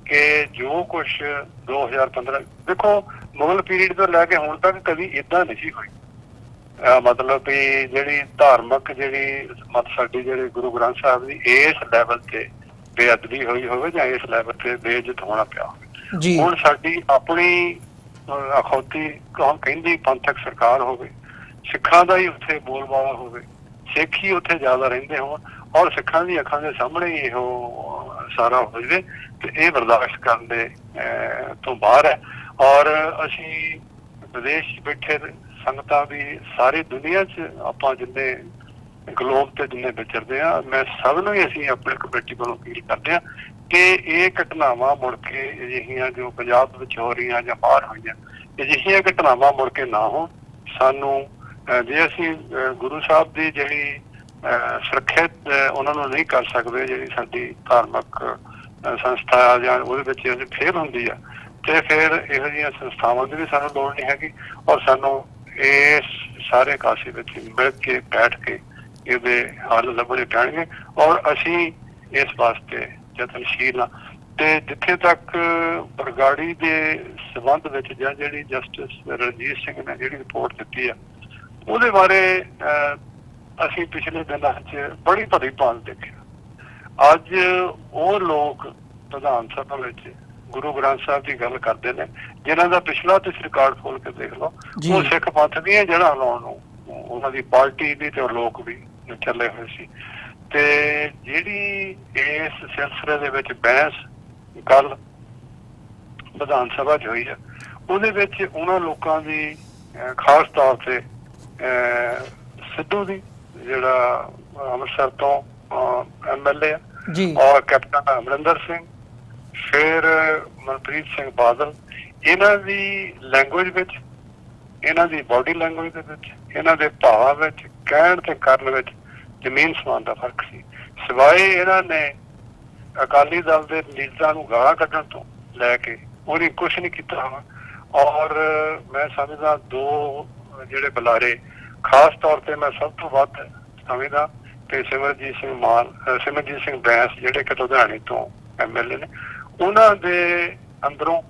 ਕਿ ਜੋ ਕੁਛ 2015 ਦੇਖੋ ਮੁਗਲ ਪੀਰੀਅਡ ਤੋਂ ਲੈ ਕੇ ਹੁਣ ਤੱਕ ਕਦੀ ਏਦਾਂ ਨਹੀਂ ਸੀ ਹੋਈ। ਮਤਲਬ ਵੀ ਜਿਹੜੀ ਧਾਰਮਿਕ ਜਿਹੜੀ ਸਾਡੀ ਜਿਹੜੀ ਗੁਰੂ ਗ੍ਰੰਥ ਸਾਹਿਬ ਦੀ ਇਸ ਲੈਵਲ ਤੇ ਬੇਅਦਬੀ ਹੋਈ ਹੋਵੇ ਜਾਂ ਇਸ ਲੈਵਲ ਤੇ ਬੇਇੱਜ਼ਤ ਹੋਣਾ ਪਿਆ ਹੋਵੇ। ਹੁਣ ਸਾਡੀ ਆਪਣੀ ਅਖੌਤੀ ਕਹਿੰਦੀ ਪੰਥਕ ਸਰਕਾਰ ਹੋਵੇ, ਸਿੱਖਾਂ ਦਾ ਹੀ ਉੱਥੇ ਬੋਲਬਾਲਾ ਹੋਵੇ, ਸਿੱਖ ਹੀ ਉੱਥੇ ਜ਼ਿਆਦਾ ਰਹਿੰਦੇ ਹੋਣ ਔਰ ਸਿੱਖਾਂ ਦੀ ਅੱਖਾਂ ਦੇ ਸਾਹਮਣੇ ਇਹੋ ਸਾਰਾ ਹੋ ਜਾਵੇ ਤੇ ਇਹ ਬਰਦਾਸ਼ਤ ਕਰਨ ਦੇ ਤੋਂ ਬਾਹਰ ਹੈ। ਔਰ ਅਸੀਂ ਵਿਦੇਸ਼ 'ਚ ਬੈਠੇ ਸੰਗਤਾਂ ਵੀ ਸਾਰੀ ਦੁਨੀਆ 'ਚ ਆਪਾਂ ਜਿੰਨੇ ਗਲੋਬ ਤੇ ਜਿੰਨੇ ਵਿਚਰਦੇ ਆ, ਮੈਂ ਸਭ ਨੂੰ ਹੀ ਅਸੀਂ ਆਪਣੀ ਕਮੇਟੀ ਵੱਲੋਂ ਅਪੀਲ ਕਰਦੇ ਆ ਕਿ ਇਹ ਘਟਨਾਵਾਂ ਮੁੜ ਕੇ ਅਜਿਹੀਆਂ ਜੋ ਪੰਜਾਬ ਵਿੱਚ ਹੋ ਰਹੀਆਂ ਜਾਂ ਬਾਹਰ ਹੋਈਆਂ, ਅਜਿਹੀਆਂ ਘਟਨਾਵਾਂ ਮੁੜ ਕੇ ਨਾ ਹੋਣ। ਸਾਨੂੰ ਜੇ ਅਸੀਂ ਗੁਰੂ ਸਾਹਿਬ ਦੀ ਜਿਹੜੀ ਸੁਰੱਖਿਅਤ ਉਹਨਾਂ ਨੂੰ ਨਹੀਂ ਕਰ ਸਕਦੇ, ਜਿਹੜੀ ਸਾਡੀ ਧਾਰਮਿਕ ਸੰਸਥਾ ਜਾਂ ਉਹਦੇ ਵਿੱਚ ਫੇਲ ਹੁੰਦੀ ਆ, ਤੇ ਫਿਰ ਇਹੋ ਜਿਹੀਆਂ ਸੰਸਥਾਵਾਂ ਦੀ ਵੀ ਸਾਨੂੰ ਲੋੜ ਨਹੀਂ ਹੈਗੀ। ਔਰ ਸਾਨੂੰ ਇਸ ਸਾਰੇ ਕਾਸੇ ਵਿੱਚ ਮਿਲ ਕੇ ਬੈਠ ਕੇ ਇਹਦੇ ਹੱਲ ਲੱਭਣੇ ਪੈਣਗੇ, ਔਰ ਅਸੀਂ ਇਸ ਵਾਸਤੇ ਯਤਨਸ਼ੀਲ ਹਾਂ। ਤੇ ਜਿੱਥੇ ਤੱਕ ਬਰਗਾੜੀ ਦੇ ਸੰਬੰਧ ਵਿੱਚ ਜਾਂ ਜਿਹੜੀ ਜਸਟਿਸ ਰਣਜੀਤ ਸਿੰਘ ਨੇ ਜਿਹੜੀ ਰਿਪੋਰਟ ਦਿੱਤੀ ਆ, ਉਹਦੇ ਬਾਰੇ ਅਸੀਂ ਪਿਛਲੇ ਦਿਨਾਂ 'ਚ ਬੜੀ ਭਲੀ ਭਾਂਤ ਦੇਖਿਆ। ਅੱਜ ਉਹ ਲੋਕ ਵਿਧਾਨ ਸਭਾ ਵਿੱਚ ਗੁਰੂ ਗ੍ਰੰਥ ਸਾਹਿਬ ਦੀ ਗੱਲ ਕਰਦੇ ਨੇ, ਜਿਨ੍ਹਾਂ ਦਾ ਪਿਛਲਾ ਤੁਸੀਂ ਰਿਕਾਰਡ ਖੋਲ ਕੇ ਦੇਖ ਲਓ, ਉਹ ਸਿੱਖ ਪੰਥ ਦੀਆਂ ਜੜ੍ਹਾਂ ਲਾਉਣ ਨੂੰ ਉਹਨਾਂ ਦੀ ਪਾਰਟੀ ਦੀ ਤੇ ਲੋਕ ਵੀ ਚੱਲੇ ਹੋਏ ਸੀ। ਤੇ ਜਿਹੜੀ ਇਸ ਸਿਲਸਿਲੇ ਦੇ ਵਿੱਚ ਬਹਿਸ ਗੱਲ ਵਿਧਾਨ ਸਭਾ 'ਚ ਹੋਈ ਆ, ਉਹਦੇ ਵਿੱਚ ਉਹਨਾਂ ਲੋਕਾਂ ਦੀ ਖਾਸ ਤੌਰ ਤੇ ਸਿੱਧੂ ਦੀ ਜਿਹੜਾ ਅੰਮ੍ਰਿਤਸਰ ਤੋਂ MLA ਆ, ਔਰ ਕੈਪਟਨ ਅਮਰਿੰਦਰ ਸਿੰਘ, ਫਿਰ ਮਨਪ੍ਰੀਤ ਸਿੰਘ ਬਾਦਲ, ਇਹਨਾਂ ਦੀ ਲੈਂਗੁਏਜ ਵਿੱਚ, ਇਹਨਾਂ ਦੀ ਬਾਡੀ ਲੈਂਗੁਏਜ ਦੇ ਵਿੱਚ, ਇਹਨਾਂ ਦੇ ਭਾਵਾਂ ਵਿੱਚ, ਕਹਿਣ ਤੇ ਕਰਨ ਵਿੱਚ ਜ਼ਮੀਨ ਸਮਾਨ ਦਾ ਫਰਕ ਸੀ। ਸਿਵਾਏ ਇਹਨਾਂ ਨੇ ਅਕਾਲੀ ਦਲ ਦੇ ਲੀਡਰਾਂ ਨੂੰ ਗਾਲਾਂ ਕੱਢਣ ਤੋਂ ਲੈ ਕੇ ਉਹਨੇ ਕੁਛ ਨਹੀਂ ਕੀਤਾ ਹੋਣਾ। ਔਰ ਮੈਂ ਸਮਝਦਾ ਦੋ ਜਿਹੜੇ ਬੁਲਾਰੇ ਖਾਸ ਤੌਰ ਤੇ ਮੈਂ ਸਭ ਤੋਂ ਵੱਧ ਸਮਝਦਾ ਕਿ ਸਿਮਰਜੀਤ ਸਿੰਘ ਬੈਂਸ ਜਿਹੜੇ ਕਿ ਲੁਧਿਆਣੇ ਤੋਂ MLA ਨੇ, ਉਹਨਾਂ ਦੇ ਅੰਦਰੋਂ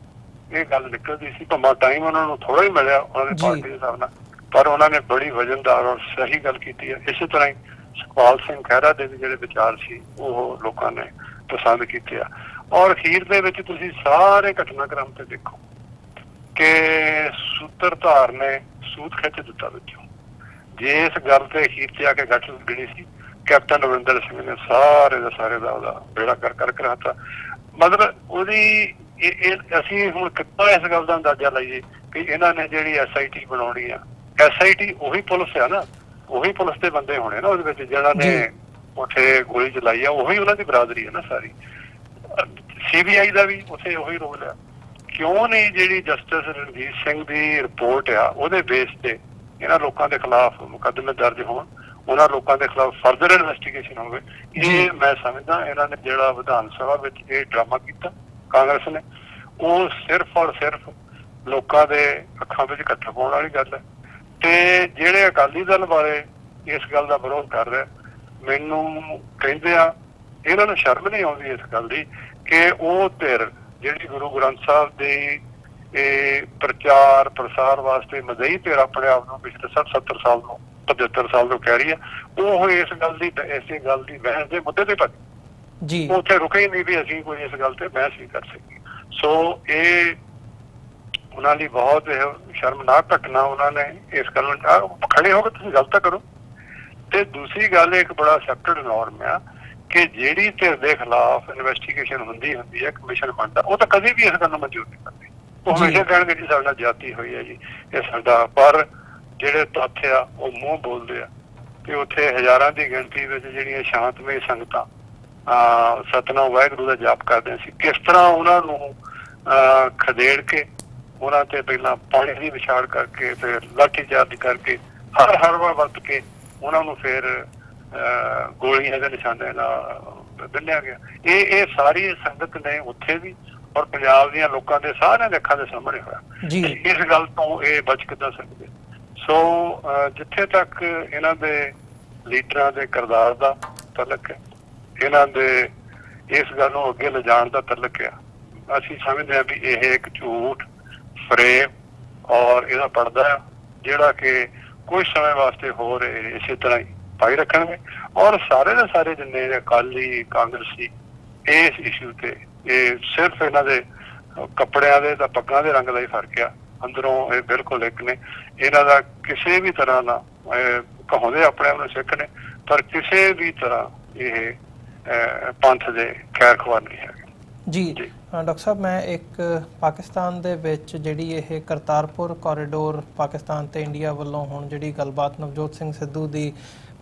ਇਹ ਗੱਲ ਨਿਕਲਦੀ ਸੀ। ਭਾਵੇਂ ਟਾਈਮ ਉਹਨਾਂ ਨੂੰ ਥੋੜਾ ਹੀ ਮਿਲਿਆ ਉਹਨਾਂ ਦੀ ਪਾਰਟੀ ਦੇ ਹਿਸਾਬ ਨਾਲ, ਪਰ ਉਹਨਾਂ ਨੇ ਬੜੀ ਵਜਨਦਾਰ ਔਰ ਸਹੀ ਗੱਲ ਕੀਤੀ ਹੈ। ਇਸੇ ਤਰ੍ਹਾਂ ਹੀ ਸੁਖਪਾਲ ਸਿੰਘ ਖਹਿਰਾ ਦੇ ਵੀ ਜਿਹੜੇ ਵਿਚਾਰ ਸੀ ਉਹ ਲੋਕਾਂ ਨੇ ਪਸੰਦ ਕੀਤੇ ਆ। ਔਰ ਅਖੀਰ ਦੇ ਵਿੱਚ ਤੁਸੀਂ ਸਾਰੇ ਘਟਨਾਕ੍ਰਮ ਤੇ ਦੇਖੋ ਕਿ ਸੂਤਰਧਾਰ ਨੇ ਸੂਤ ਖਿੱਚ ਦਿੱਤਾ ਵਿੱਚੋਂ। ਜੇ ਇਸ ਗੱਲ ਤੇ ਅਖੀਰ ਤੇ ਆ ਕੇ ਗੱਠ ਲੱਗਣੀ ਸੀ, ਕੈਪਟਨ ਅਮਰਿੰਦਰ ਸਿੰਘ ਨੇ ਸਾਰੇ ਦਾ ਉਹਦਾ ਬੇੜਾ ਕਰ ਰੱਖਤਾ। ਮਤਲਬ ਉਹਦੀ ਅਸੀਂ ਹੁਣ ਕਿੱਦਾਂ ਇਸ ਗੱਲ ਦਾ ਅੰਦਾਜ਼ਾ ਲਾਈਏ ਕਿ ਇਹਨਾਂ ਨੇ ਜਿਹੜੀ SIT ਬਣਾਉਣੀ ਆ, SIT ਉਹੀ ਪੁਲਿਸ ਆ ਨਾ, ਉਹੀ ਪੁਲਿਸ ਦੇ ਬੰਦੇ ਹੋਣੇ ਨਾ ਉਹਦੇ ਵਿੱਚ, ਜਿਹਨਾਂ ਨੇ ਉੱਥੇ ਗੋਲੀ ਚਲਾਈ ਆ, ਉਹੀ ਉਹਨਾਂ ਦੀ ਬਰਾਦਰੀ ਹੈ ਨਾ ਸਾਰੀ। CBI ਦਾ ਵੀ ਉੱਥੇ ਉਹੀ ਰੋਲ ਆ। ਕਿਉਂ ਨਹੀਂ ਜਿਹੜੀ ਜਸਟਿਸ ਰਣਜੀਤ ਸਿੰਘ ਦੀ ਰਿਪੋਰਟ ਆ ਉਹਦੇ ਬੇਸ ਤੇ ਇਹਨਾਂ ਲੋਕਾਂ ਦੇ ਖਿਲਾਫ ਮੁਕੱਦਮੇ ਦਰਜ ਹੋਣ, ਉਹਨਾਂ ਲੋਕਾਂ ਦੇ ਖਿਲਾਫ ਫਰਦਰ ਇਨਵੈਸਟੀਗੇਸ਼ਨ ਹੋਵੇ। ਇਹ ਮੈਂ ਸਮਝਦਾ ਇਹਨਾਂ ਨੇ ਜਿਹੜਾ ਵਿਧਾਨ ਸਭਾ ਵਿੱਚ ਇਹ ਡਰਾਮਾ ਕੀਤਾ ਕਾਂਗਰਸ ਨੇ, ਉਹ ਸਿਰਫ ਔਰ ਸਿਰਫ ਲੋਕਾਂ ਦੇ ਅੱਖਾਂ ਵਿੱਚ ਕੱਟਾ ਪਾਉਣ ਵਾਲੀ ਗੱਲ ਹੈ। ਤੇ ਜਿਹੜੇ ਅਕਾਲੀ ਦਲ ਬਾਰੇ ਇਸ ਗੱਲ ਦਾ ਵਿਰੋਧ ਕਰ ਰਿਹਾ, ਮੈਨੂੰ ਕਹਿੰਦੇ ਆ ਇਹਨਾਂ ਨੂੰ ਸ਼ਰਮ ਨਹੀਂ ਆਉਂਦੀ ਇਸ ਗੱਲ ਦੀ ਕਿ ਉਹ ਧਿਰ ਜਿਹੜੀ ਗੁਰੂ ਗ੍ਰੰਥ ਸਾਹਿਬ ਦੇ ਇਹ ਪ੍ਰਚਾਰ ਪ੍ਰਸਾਰ ਵਾਸਤੇ ਮਦਈ ਧਿਰ ਆਪਣੇ ਆਪ ਨੂੰ ਪਿਛਲੇ 60-70 ਸਾਲ ਤੋਂ 75 ਸਾਲ ਤੋਂ ਕਹਿ ਰਹੀ ਹੈ, ਉਹ ਇਸ ਗੱਲ ਦੀ ਬਹਿਸ ਦੇ ਮੁੱਦੇ ਤੇ ਭੱਜ ਉੱਥੇ ਰੁਕੇ ਹੀ ਨਹੀਂ ਵੀ ਅਸੀਂ ਕੋਈ ਇਸ ਗੱਲ ਤੇ ਬਹਿਸ ਨਹੀਂ ਕਰ ਸਕੀਏ। ਸੋ ਇਹ ਉਹਨਾਂ ਲਈ ਬਹੁਤ ਸ਼ਰਮਨਾਕ ਘਟਨਾ, ਉਹਨਾਂ ਨੇ ਇਸ ਗੱਲ ਨੂੰ ਖੜੇ ਹੋ ਕੇ ਤੁਸੀਂ ਗੱਲ ਤਾਂ ਕਰੋ। ਤੇ ਦੂਸਰੀ ਗੱਲ ਇੱਕ ਬੜਾ ਐਕਸੈਪਟਡ ਨੋਰਮ ਆ ਕਿ ਜਿਹੜੀ ਧਿਰ ਦੇ ਖਿਲਾਫ ਇਨਵੈਸਟੀਗੇਸ਼ਨ ਹੁੰਦੀ ਹੈ, ਕਮਿਸ਼ਨ ਬਣਦਾ, ਉਹ ਤਾਂ ਕਦੇ ਵੀ ਇਸ ਗੱਲ ਨੂੰ ਮਨਜ਼ੂਰ ਨਹੀਂ ਕਰਦੇ। ਉਹ ਹਮੇਸ਼ਾ ਕਹਿਣਗੇ ਜੀ ਸਾਡੇ ਨਾਲ ਜ਼ਿਆਦਤੀ ਹੋਈ ਹੈ ਜੀ, ਇਹ ਸਾਡਾ। ਪਰ ਜਿਹੜੇ ਤੱਥ ਆ ਉਹ ਮੂੰਹ ਬੋਲਦੇ ਆ। ਤੇ ਉੱਥੇ ਹਜ਼ਾਰਾਂ ਦੀ ਗਿਣਤੀ ਵਿੱਚ ਜਿਹੜੀਆਂ ਸ਼ਾਂਤਮਈ ਸੰਗਤਾਂ ਸਤਿਨਾਮ ਵਾਹਿਗੁਰੂ ਦਾ ਜਾਪ ਕਰਦੇ ਸੀ, ਕਿਸ ਤਰ੍ਹਾਂ ਉਹਨਾਂ ਨੂੰ ਖਦੇੜ ਕੇ ਉਹਨਾਂ ਤੇ ਪਹਿਲਾਂ ਪਾਣੀ ਦੀ ਵਿਛਾੜ ਕਰਕੇ, ਫਿਰ ਲਾਠੀਚਾਰਜ ਕਰਕੇ, ਹਰ ਵਾਰ ਵਰਤ ਕੇ ਉਹਨਾਂ ਨੂੰ ਫਿਰ ਗੋਲੀਆਂ ਦੇ ਨਿਸ਼ਾਨੇ ਨਾਲ ਬੰਨਿਆ ਗਿਆ। ਇਹ ਸਾਰੀ ਸੰਗਤ ਨੇ ਉੱਥੇ ਵੀ ਔਰ ਪੰਜਾਬ ਦੀਆਂ ਲੋਕਾਂ ਦੇ ਸਾਰਿਆਂ ਦੇ ਅੱਖਾਂ ਦੇ ਸਾਹਮਣੇ ਹੋਇਆ। ਇਸ ਗੱਲ ਤੋਂ ਇਹ ਬਚ ਕਿੱਦਾਂ ਸਕਦੇ। ਸੋ ਜਿੱਥੇ ਤੱਕ ਇਹਨਾਂ ਦੇ ਲੀਡਰਾਂ ਦੇ ਕਿਰਦਾਰ ਦਾ ਤਲਕ ਹੈ, ਇਹਨਾਂ ਦੇ ਇਸ ਗੱਲ ਨੂੰ ਅੱਗੇ ਲਿਜਾਣ ਦਾ ਤਲਕ ਆ, ਅਸੀਂ ਸਮਝਦੇ ਹਾਂ ਵੀ ਇਹ ਇੱਕ ਝੂਠ ਫਰੇਮ ਔਰ ਇਹਦਾ ਪਰਦਾ ਜਿਹੜਾ ਕਿ ਕੁਝ ਸਮੇਂ ਵਾਸਤੇ ਹੋਰ ਇਸੇ ਤਰ੍ਹਾਂ ਹੀ ਪਾਈ ਰੱਖਣਗੇ। ਔਰ ਸਾਰੇ ਦੇ ਸਾਰੇ ਜਿੰਨੇ ਅਕਾਲੀ ਕਾਂਗਰਸੀ ਇਸ ਇਸ਼ੂ ਤੇ, ਇਹ ਸਿਰਫ ਇਹਨਾਂ ਦੇ ਕੱਪੜਿਆਂ ਦੇ ਤਾਂ ਪੱਗਾਂ ਦੇ ਰੰਗ ਦਾ ਹੀ ਫਰਕ ਆ, ਅੰਦਰੋਂ ਇਹ ਬਿਲਕੁਲ ਇੱਕ ਨੇ। ਇਹਨਾਂ ਦਾ ਕਿਸੇ ਵੀ ਤਰ੍ਹਾਂ ਦਾ ਕਹਾਉਂਦੇ ਆਪਣੇ ਆਪ ਨੂੰ ਸਿੱਖ ਨੇ, ਪਰ ਕਿਸੇ ਵੀ ਤਰ੍ਹਾਂ ਇਹ ਪੰਥ ਦੇ ਖੈਰ ਖਵਾਰ ਨਹੀਂ ਹੈਗੇ। ਜੀ ਡਾਕਟਰ ਸਾਹਿਬ, ਮੈਂ ਇੱਕ ਪਾਕਿਸਤਾਨ ਦੇ ਵਿੱਚ ਜਿਹੜੀ ਇਹ ਕਰਤਾਰਪੁਰ ਕੋਰੀਡੋਰ ਪਾਕਿਸਤਾਨ ਤੇ ਇੰਡੀਆ ਵੱਲੋਂ ਹੁਣ ਜਿਹੜੀ ਗੱਲਬਾਤ ਨਵਜੋਤ ਸਿੰਘ ਸਿੱਧੂ ਦੀ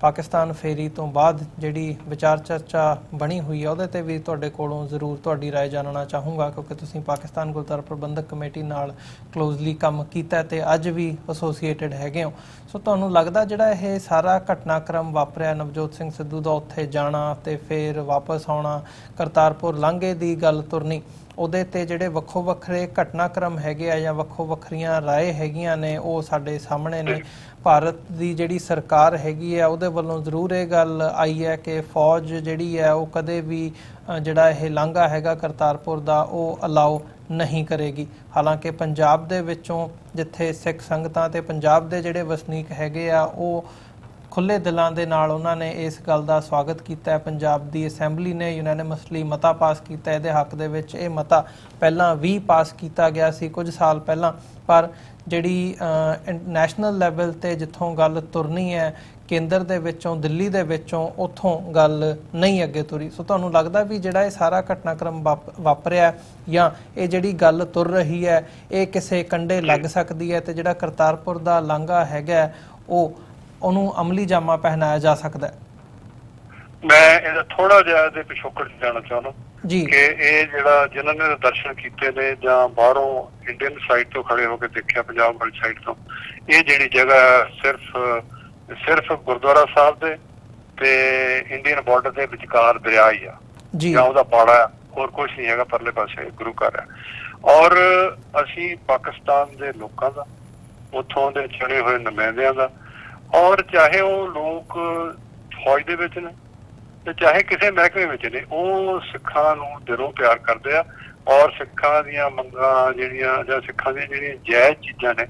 ਪਾਕਿਸਤਾਨ ਫੇਰੀ ਤੋਂ ਬਾਅਦ ਜਿਹੜੀ ਵਿਚਾਰ ਚਰਚਾ ਬਣੀ ਹੋਈ ਹੈ ਉਹਦੇ ਤੇ ਵੀ ਤੁਹਾਡੇ ਕੋਲੋਂ ਜ਼ਰੂਰ ਤੁਹਾਡੀ ਰਾਏ ਜਾਣਨਾ ਚਾਹੂੰਗਾ, ਕਿਉਂਕਿ ਤੁਸੀਂ ਪਾਕਿਸਤਾਨ ਗੁਰਦੁਆਰਾ ਪ੍ਰਬੰਧਕ ਕਮੇਟੀ ਨਾਲ ਕਲੋਜ਼ਲੀ ਕੰਮ ਕੀਤਾ ਤੇ ਅੱਜ ਵੀ ਐਸੋਸੀਏਟਡ ਹੈਗੇ ਹੋ। ਸੋ ਤੁਹਾਨੂੰ ਲੱਗਦਾ ਜਿਹੜਾ ਇਹ ਸਾਰਾ ਘਟਨਾਕ੍ਰਮ ਵਾਪਰਿਆ, ਨਵਜੋਤ ਸਿੰਘ ਸਿੱਧੂ ਦਾ ਉੱਥੇ ਜਾਣਾ ਤੇ ਫਿਰ ਵਾਪਸ ਆਉਣਾ, ਕਰਤਾਰਪੁਰ ਲਾਂਘੇ ਦੀ ਗੱਲ ਤੁਰਨੀ, ਉਹਦੇ ਤੇ ਜਿਹੜੇ ਵੱਖੋ ਵੱਖਰੇ ਘਟਨਾਕ੍ਰਮ ਹੈਗੇ ਆ ਜਾਂ ਵੱਖੋ ਵੱਖਰੀਆਂ ਰਾਏ ਹੈਗੀਆਂ ਨੇ ਉਹ ਸਾਡੇ ਸਾਹਮਣੇ ਨੇ। ਭਾਰਤ ਦੀ ਜਿਹੜੀ ਸਰਕਾਰ ਹੈਗੀ ਹੈ ਉਹਦੇ ਵੱਲੋਂ ਜ਼ਰੂਰ ਇਹ ਗੱਲ ਆਈ ਹੈ ਕਿ ਫੌਜ ਜਿਹੜੀ ਹੈ ਉਹ ਕਦੇ ਵੀ ਜਿਹੜਾ ਇਹ ਲਾਂਘਾ ਹੈਗਾ ਕਰਤਾਰਪੁਰ ਦਾ ਉਹ ਅਲਾਓ ਨਹੀਂ ਕਰੇਗੀ। ਹਾਲਾਂਕਿ ਪੰਜਾਬ ਦੇ ਵਿੱਚੋਂ ਜਿੱਥੇ ਸਿੱਖ ਸੰਗਤਾਂ ਤੇ ਪੰਜਾਬ ਦੇ ਜਿਹੜੇ ਵਸਨੀਕ ਹੈਗੇ ਆ ਉਹ ਖੁੱਲ੍ਹੇ ਦਿਲਾਂ ਦੇ ਨਾਲ ਉਹਨਾਂ ਨੇ ਇਸ ਗੱਲ ਦਾ ਸਵਾਗਤ ਕੀਤਾ ਹੈ। ਪੰਜਾਬ ਦੀ ਅਸੈਂਬਲੀ ਨੇ ਯੂਨੈਨਿਮਸਲੀ ਮਤਾ ਪਾਸ ਕੀਤਾ ਇਹਦੇ ਹੱਕ ਦੇ ਵਿੱਚ। ਇਹ ਮਤਾ ਪਹਿਲਾਂ ਵੀ ਪਾਸ ਕੀਤਾ ਗਿਆ ਸੀ ਕੁਝ ਸਾਲ ਪਹਿਲਾਂ, ਪਰ ਜਿਹੜੀ ਨੈਸ਼ਨਲ ਲੈਵਲ ਤੇ ਜਿੱਥੋਂ ਗੱਲ ਤੁਰਨੀ ਹੈ ਕੇਂਦਰ ਦੇ ਵਿੱਚੋਂ, ਦਿੱਲੀ ਦੇ ਵਿੱਚੋਂ, ਉੱਥੋਂ ਗੱਲ ਨਹੀਂ ਅੱਗੇ ਤੁਰੀ। ਸੋ ਤੁਹਾਨੂੰ ਲੱਗਦਾ ਵੀ ਜਿਹੜਾ ਇਹ ਸਾਰਾ ਘਟਨਾਕ੍ਰਮ ਵਾਪਰਿਆ ਜਾਂ ਇਹ ਜਿਹੜੀ ਗੱਲ ਤੁਰ ਰਹੀ ਹੈ ਇਹ ਕਿਸੇ ਕੰਢੇ ਲੱਗ ਸਕਦੀ ਹੈ ਤੇ ਜਿਹੜਾ ਕਰਤਾਰਪੁਰ ਦਾ ਲਾਂਘਾ ਹੈਗਾ ਉਹਨੂੰ ਅਮਲੀ ਜਾਮਾ ਪਹਿਨਾਇਆ ਜਾ ਸਕਦਾ ਹੈ? ਮੈਂ ਇਹਦਾ ਥੋੜਾ ਜਿਹਾ ਇਹਦੇ ਪਿਛੋਕੜ ਜਾਣਾ ਚਾਹੁੰਦਾ ਜੀ ਕਿ ਇਹ ਜਿਹੜਾ ਜਿਨ੍ਹਾਂ ਨੇ ਦਰਸ਼ਨ ਕੀਤੇ ਨੇ ਜਾਂ ਬਾਹਰੋਂ ਇੰਡੀਅਨ ਸਾਈਡ ਤੋਂ ਖੜੇ ਹੋ ਕੇ ਦੇਖਿਆ ਪੰਜਾਬ ਵਾਲੀ ਸਾਈਡ ਤੋਂ, ਇਹ ਜਿਹੜੀ ਜਗ੍ਹਾ ਸਿਰਫ ਗੁਰਦੁਆਰਾ ਸਾਹਿਬ ਦੇ ਤੇ ਇੰਡੀਅਨ ਬਾਰਡਰ ਦੇ ਵਿਚਕਾਰ ਦਰਿਆ ਹੀ ਆ ਜਾਂ ਉਹਦਾ ਪਾੜਾ ਆ, ਹੋਰ ਕੁਛ ਨਹੀਂ ਹੈਗਾ। ਪਰਲੇ ਪਾਸੇ ਗੁਰੂ ਘਰ ਆ। ਔਰ ਅਸੀਂ ਪਾਕਿਸਤਾਨ ਦੇ ਲੋਕਾਂ ਦਾ, ਉੱਥੋਂ ਦੇ ਚੁਣੇ ਹੋਏ ਨੁਮਾਇੰਦਿਆਂ ਦਾ, ਔਰ ਚਾਹੇ ਉਹ ਲੋਕ ਫੌਜ ਦੇ ਵਿੱਚ ਨੇ ਤੇ ਚਾਹੇ ਕਿਸੇ ਮਹਿਕਮੇ ਵਿੱਚ ਨੇ, ਉਹ ਸਿੱਖਾਂ ਨੂੰ ਦਿਲੋਂ ਪਿਆਰ ਕਰਦੇ ਆ ਔਰ ਸਿੱਖਾਂ ਦੀਆਂ ਮੰਗਾਂ ਜਿਹੜੀਆਂ ਜਾਂ ਸਿੱਖਾਂ ਦੀਆਂ ਜਿਹੜੀਆਂ ਜਾਇਜ਼ ਚੀਜ਼ਾਂ ਨੇ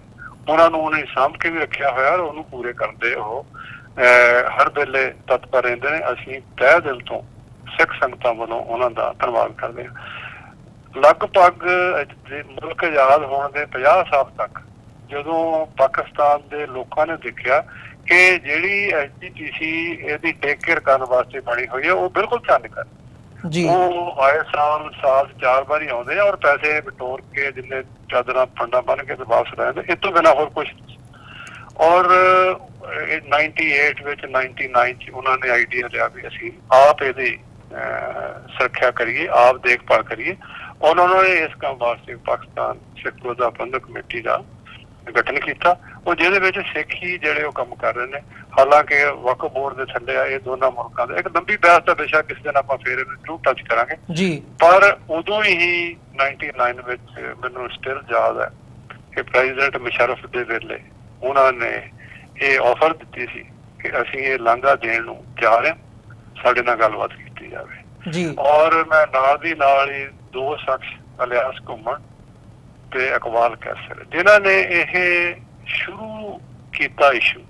ਉਹਨਾਂ ਨੂੰ ਉਹਨੇ ਸਾਂਭ ਕੇ ਵੀ ਰੱਖਿਆ ਹੋਇਆ ਔਰ ਉਹਨੂੰ ਪੂਰੇ ਕਰਦੇ ਉਹ ਹਰ ਵੇਲੇ ਤਤਪਰ ਰਹਿੰਦੇ ਨੇ। ਅਸੀਂ ਤਹਿ ਦਿਲ ਤੋਂ ਸਿੱਖ ਸੰਗਤਾਂ ਵੱਲੋਂ ਉਹਨਾਂ ਦਾ ਧੰਨਵਾਦ ਕਰਦੇ ਹਾਂ। ਲਗਭਗ ਮੁਲਕ ਆਜ਼ਾਦ ਹੋਣ ਦੇ 50 ਸਾਲ ਤੱਕ ਜਦੋਂ ਪਾਕਿਸਤਾਨ ਦੇ ਲੋਕਾਂ ਨੇ ਦੇਖਿਆ ਕਿ ਜਿਹੜੀ SGPC ਇਹਦੀ ਟੇਕ ਕੇਅਰ ਕਰਨ ਵਾਸਤੇ ਬਣੀ ਹੋਈ ਹੈ ਉਹ ਬਿਲਕੁਲ ਚੰਨ ਕਰ, ਉਹ ਆਏ ਸਾਲ 4 ਵਾਰੀ ਆਉਂਦੇ ਆ ਔਰ ਪੈਸੇ ਬਟੋਰ ਕੇ ਜਿੰਨੇ ਚਾਦਰਾਂ ਫੰਡਾ ਬੰਨ ਕੇ ਤੇ ਵਾਪਸ ਰਹਿੰਦੇ, ਇਸ ਤੋਂ ਬਿਨਾਂ ਹੋਰ ਕੁਛ ਨਹੀਂ। ਔਰ 98 ਵਿੱਚ 99 ਚ ਉਹਨਾਂ ਨੇ ਆਈਡੀਆ ਲਿਆ ਵੀ ਅਸੀਂ ਆਪ ਇਹਦੀ ਸੁਰੱਖਿਆ ਕਰੀਏ, ਆਪ ਦੇਖਭਾਲ ਕਰੀਏ। ਉਹਨਾਂ ਨੇ ਇਸ ਕੰਮ ਵਾਸਤੇ ਪਾਕਿਸਤਾਨ ਸਿੱਖ ਗੁਰਦੁਆਰਾ ਪ੍ਰਬੰਧਕ ਕਮੇਟੀ ਦਾ ਗਠਨ ਕੀਤਾ, ਉਹ ਜਿਹਦੇ ਵਿੱਚ ਸਿੱਖ ਹੀ ਜਿਹੜੇ ਉਹ ਕੰਮ ਕਰ ਰਹੇ ਨੇ। ਹਾਲਾਂਕਿ ਵਕਫ ਬੋਰਡ ਦੇ ਥੱਲੇ ਆ ਇਹ ਦੋਨਾਂ ਮੁਲਕਾਂ ਦਾ, ਇੱਕ ਲੰਬੀ ਬਹਿਸ ਦਾ ਵਿਸ਼ਾ ਕਿਸੇ ਦਿਨ ਆਪਾਂ ਫੇਰ ਜ਼ਰੂਰ ਟੱਚ ਕਰਾਂਗੇ ਜੀ। ਪਰ ਉਦੋਂ ਹੀ 99 ਵਿੱਚ ਮੈਨੂੰ ਸਟਿਲ ਯਾਦ ਹੈ ਕਿ ਪ੍ਰੈਜ਼ੀਡੈਂਟ ਮੁਸ਼ਰਫ ਦੇ ਵੇਲੇ ਉਹਨਾਂ ਨੇ ਇਹ ਆਫਰ ਦਿੱਤੀ ਸੀ ਕਿ ਅਸੀਂ ਇਹ ਲਾਂਘਾ ਦੇਣ ਨੂੰ ਜਾ ਰਹੇ, ਸਾਡੇ ਨਾਲ ਗੱਲਬਾਤ ਕੀਤੀ ਜਾਵੇ ਜੀ। ਔਰ ਮੈਂ ਨਾਲ ਦੀ ਨਾਲ ਹੀ 2 ਸ਼ਖਸ ਇਲਿਆਸ ਘੁੰਮਣ ਤੇ ਇਕਬਾਲ ਕੈਸਰ ਜਿਨ੍ਹਾਂ ਨੇ ਇਹ ਸ਼ੁਰੂ ਕੀਤਾ ਇਸ਼ੂ,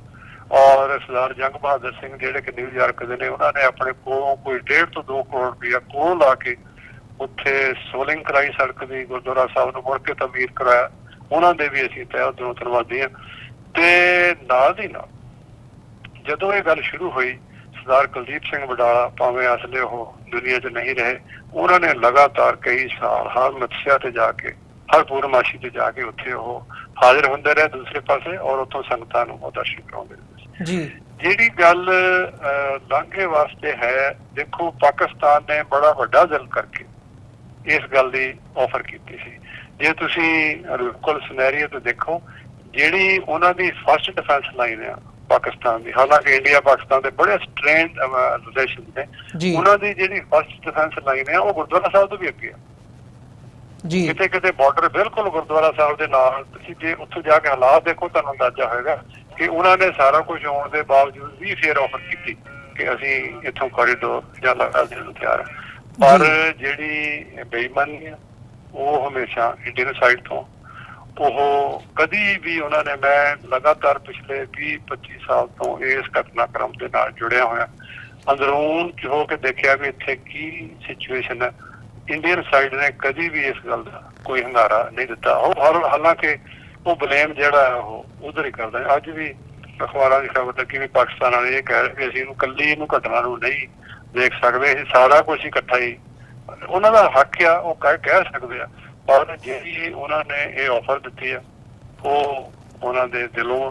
ਔਰ ਸਰਦਾਰ ਜੰਗ ਬਹਾਦਰ ਸਿੰਘ ਜਿਹੜੇ ਕਿ ਨਿਊਯਾਰਕ ਦੇ ਨੇ, ਉਹਨਾਂ ਨੇ ਆਪਣੇ ਕੋਲੋਂ ਕੋਈ 1.5 ਤੋਂ 2 ਕਰੋੜ ਰੁਪਇਆ ਕੋਲ ਲਾ ਕੇ ਉੱਥੇ ਸੋਲਿੰਗ ਕਰਾਈ ਸੜਕ ਦੀ, ਗੁਰਦੁਆਰਾ ਸਾਹਿਬ ਨੂੰ ਮੁੜ ਕੇ ਤਮੀਰ ਕਰਾਇਆ। ਉਹਨਾਂ ਦੇ ਵੀ ਅਸੀਂ ਤਹਿ ਦਿਲੋਂ ਧੰਨਵਾਦੀ ਹਾਂ। ਤੇ ਨਾਲ ਦੀ ਨਾਲ ਜਦੋਂ ਇਹ ਗੱਲ ਸ਼ੁਰੂ ਹੋਈ, ਸਰਦਾਰ ਕੁਲਦੀਪ ਸਿੰਘ ਵਡਾਲਾ, ਭਾਵੇਂ ਅਸਲੇ ਉਹ ਦੁਨੀਆ 'ਚ ਨਹੀਂ ਰਹੇ, ਉਹਨਾਂ ਨੇ ਲਗਾਤਾਰ ਕਈ ਸਾਲ ਹਰ ਮੱਸਿਆ ਤੇ ਜਾ ਕੇ, ਹਰ ਪੂਰਨਮਾਸ਼ੀ ਤੇ ਜਾ ਕੇ ਉੱਥੇ ਉਹ ਹਾਜ਼ਰ ਹੁੰਦੇ ਰਹੇ ਦੂਸਰੇ ਪਾਸੇ, ਔਰ ਉੱਥੋਂ ਸੰਗਤਾਂ ਨੂੰ ਉਹ ਦਰਸ਼ਨ ਕਰਾਉਂਦੇ ਜੀ। ਜਿਹੜੀ ਗੱਲ ਲਾਂਘੇ ਵਾਸਤੇ ਹੈ, ਦੇਖੋ ਪਾਕਿਸਤਾਨ ਨੇ ਬੜਾ ਵੱਡਾ ਦਿਲ ਕਰਕੇ ਇਸ ਗੱਲ ਦੀ ਆਫਰ ਕੀਤੀ ਸੀ। ਜੇ ਤੁਸੀਂ ਲੋਕਲ ਸਿਨੈਰੀਓ ਤੇ ਦੇਖੋ, ਜਿਹੜੀ ਉਹਨਾਂ ਦੀ ਫਸਟ ਡਿਫੈਂਸ ਲਾਈਨ ਆ ਪਾਕਿਸਤਾਨ ਦੀ, ਹਾਲਾਂਕਿ ਇੰਡੀਆ ਪਾਕਿਸਤਾਨ ਦੇ ਬੜੇ ਸਟ੍ਰੇਨਡ ਰਿਲੇਸ਼ਨ ਨੇ, ਉਹਨਾਂ ਦੀ ਜਿਹੜੀ ਫਸਟ ਡਿਫੈਂਸ ਲਾਈਨ ਆ ਉਹ ਗੁਰਦੁਆਰਾ ਸਾਹਿਬ ਤੋਂ ਵੀ ਅੱਗੇ ਆ ਜੀ। ਕਿਤੇ ਕਿਤੇ ਬਾਰਡਰ ਬਿਲਕੁਲ ਗੁਰਦੁਆਰਾ ਸਾਹਿਬ ਦੇ ਨਾਲ। ਤੁਸੀਂ ਜੇ ਉੱਥੋਂ ਜਾ ਕੇ ਹਾਲਾਤ ਦੇਖੋ ਤੁਹਾਨੂੰ ਅੰਦਾਜ਼ਾ ਹੋਏਗਾ ਕਿ ਉਹਨਾਂ ਨੇ ਸਾਰਾ ਕੁਝ ਹੋਣ ਦੇ ਬਾਵਜੂਦ ਵੀ ਫੇਰ ਆਫਰ ਕੀਤੀ ਕਿ ਅਸੀਂ ਇੱਥੋਂ ਕੋਰੀਡੋਰ ਜਾਂ ਲਾਂਘਾ ਦੇਣ ਨੂੰ ਤਿਆਰ ਹਾਂ। ਪਰ ਜਿਹੜੀ ਬੇਈਮਾਨੀ ਆ ਉਹ ਹਮੇਸ਼ਾ ਇੰਡੀਅਨ ਸਾਈਡ ਤੋਂ, ਉਹ ਕਦੀ ਵੀ ਉਹਨਾਂ ਨੇ, ਮੈਂ ਲਗਾਤਾਰ ਪਿਛਲੇ 20-25 ਸਾਲ ਤੋਂ ਇਸ ਘਟਨਾਕ੍ਰਮ ਦੇ ਨਾਲ ਜੁੜਿਆ ਹੋਇਆ, ਅੰਦਰੂਨ ਚ ਹੋ ਕੇ ਦੇਖਿਆ ਵੀ ਇੱਥੇ ਕੀ ਸਿਚੁਏਸ਼ਨ ਹੈ। ਇੰਡੀਅਨ ਸਾਈਡ ਨੇ ਕਦੀ ਵੀ ਇਸ ਗੱਲ ਦਾ ਕੋਈ ਹੰਗਾਰਾ ਨਹੀਂ ਦਿੱਤਾ। ਉਹ ਹਾਲਾਂਕਿ ਉਹ ਬਲੇਮ ਜਿਹੜਾ ਉਹ ਉਧਰ ਹੀ ਕਰਦਾ। ਅੱਜ ਵੀ ਅਖਬਾਰਾਂ ਦੀ ਖਬਰ ਲੱਗੀ ਵੀ ਪਾਕਿਸਤਾਨ ਵਾਲੇ ਇਹ ਕਹਿ ਰਹੇ ਕਿ ਅਸੀਂ ਇਹਨੂੰ ਕੱਲੀ ਇਹਨੂੰ ਘਟਨਾ ਨੂੰ ਨਹੀਂ ਦੇਖ ਸਕਦੇ, ਅਸੀਂ ਸਾਰਾ ਕੁਛ ਹੀ ਇਕੱਠਾ ਹੀ, ਉਹਨਾਂ ਦਾ ਹੱਕ ਆ, ਉਹ ਕਹਿ ਸਕਦੇ ਆ। ਪਰ ਜਿਹੜੀ ਉਹਨਾਂ ਨੇ ਇਹ ਆਫਰ ਦਿੱਤੀ ਆ ਉਹ ਉਹਨਾਂ ਦੇ ਦਿਲੋਂ,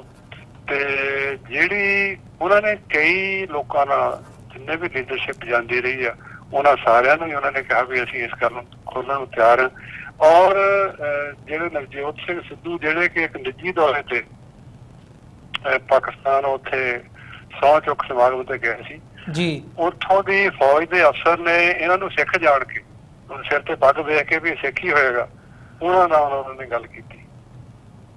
ਤੇ ਜਿਹੜੀ ਉਹਨਾਂ ਨੇ ਕਈ ਲੋਕਾਂ ਨਾਲ ਜਿੰਨੇ ਵੀ ਲੀਡਰਸ਼ਿਪ ਜਾਂਦੀ ਰਹੀ ਆ ਉਹਨਾਂ ਸਾਰਿਆਂ ਨੂੰ ਹੀ ਉਹਨਾਂ ਨੇ ਕਿਹਾ ਵੀ ਅਸੀਂ ਇਸ ਗੱਲ ਨੂੰ ਖੋਲ੍ਹਣ ਨੂੰ ਤਿਆਰ ਹਾਂ। ਔਰ ਜਿਹੜੇ ਨਵਜੋਤ ਸਿੰਘ ਸਿੱਧੂ ਜਿਹੜੇ ਕਿ ਇੱਕ ਨਿੱਜੀ ਦੌਰੇ ਤੇ ਪਾਕਿਸਤਾਨ ਉੱਥੇ ਸਹੁੰ ਚੁੱਕ ਸਮਾਗਮ ਤੇ ਗਏ ਸੀ ਜੀ, ਉੱਥੋਂ ਦੀ ਫੌਜ ਦੇ ਅਫਸਰ ਨੇ ਇਹਨਾਂ ਨੂੰ ਸਿੱਖ ਜਾਣ ਕੇ ਸਿਰ ਤੇ ਪੱਗ ਵੇਖ ਕੇ ਵੀ ਸਿੱਖ ਹੀ ਹੋਏਗਾ ਉਹਨਾਂ ਨਾਲ ਉਹਨਾਂ ਨੇ ਗੱਲ ਕੀਤੀ।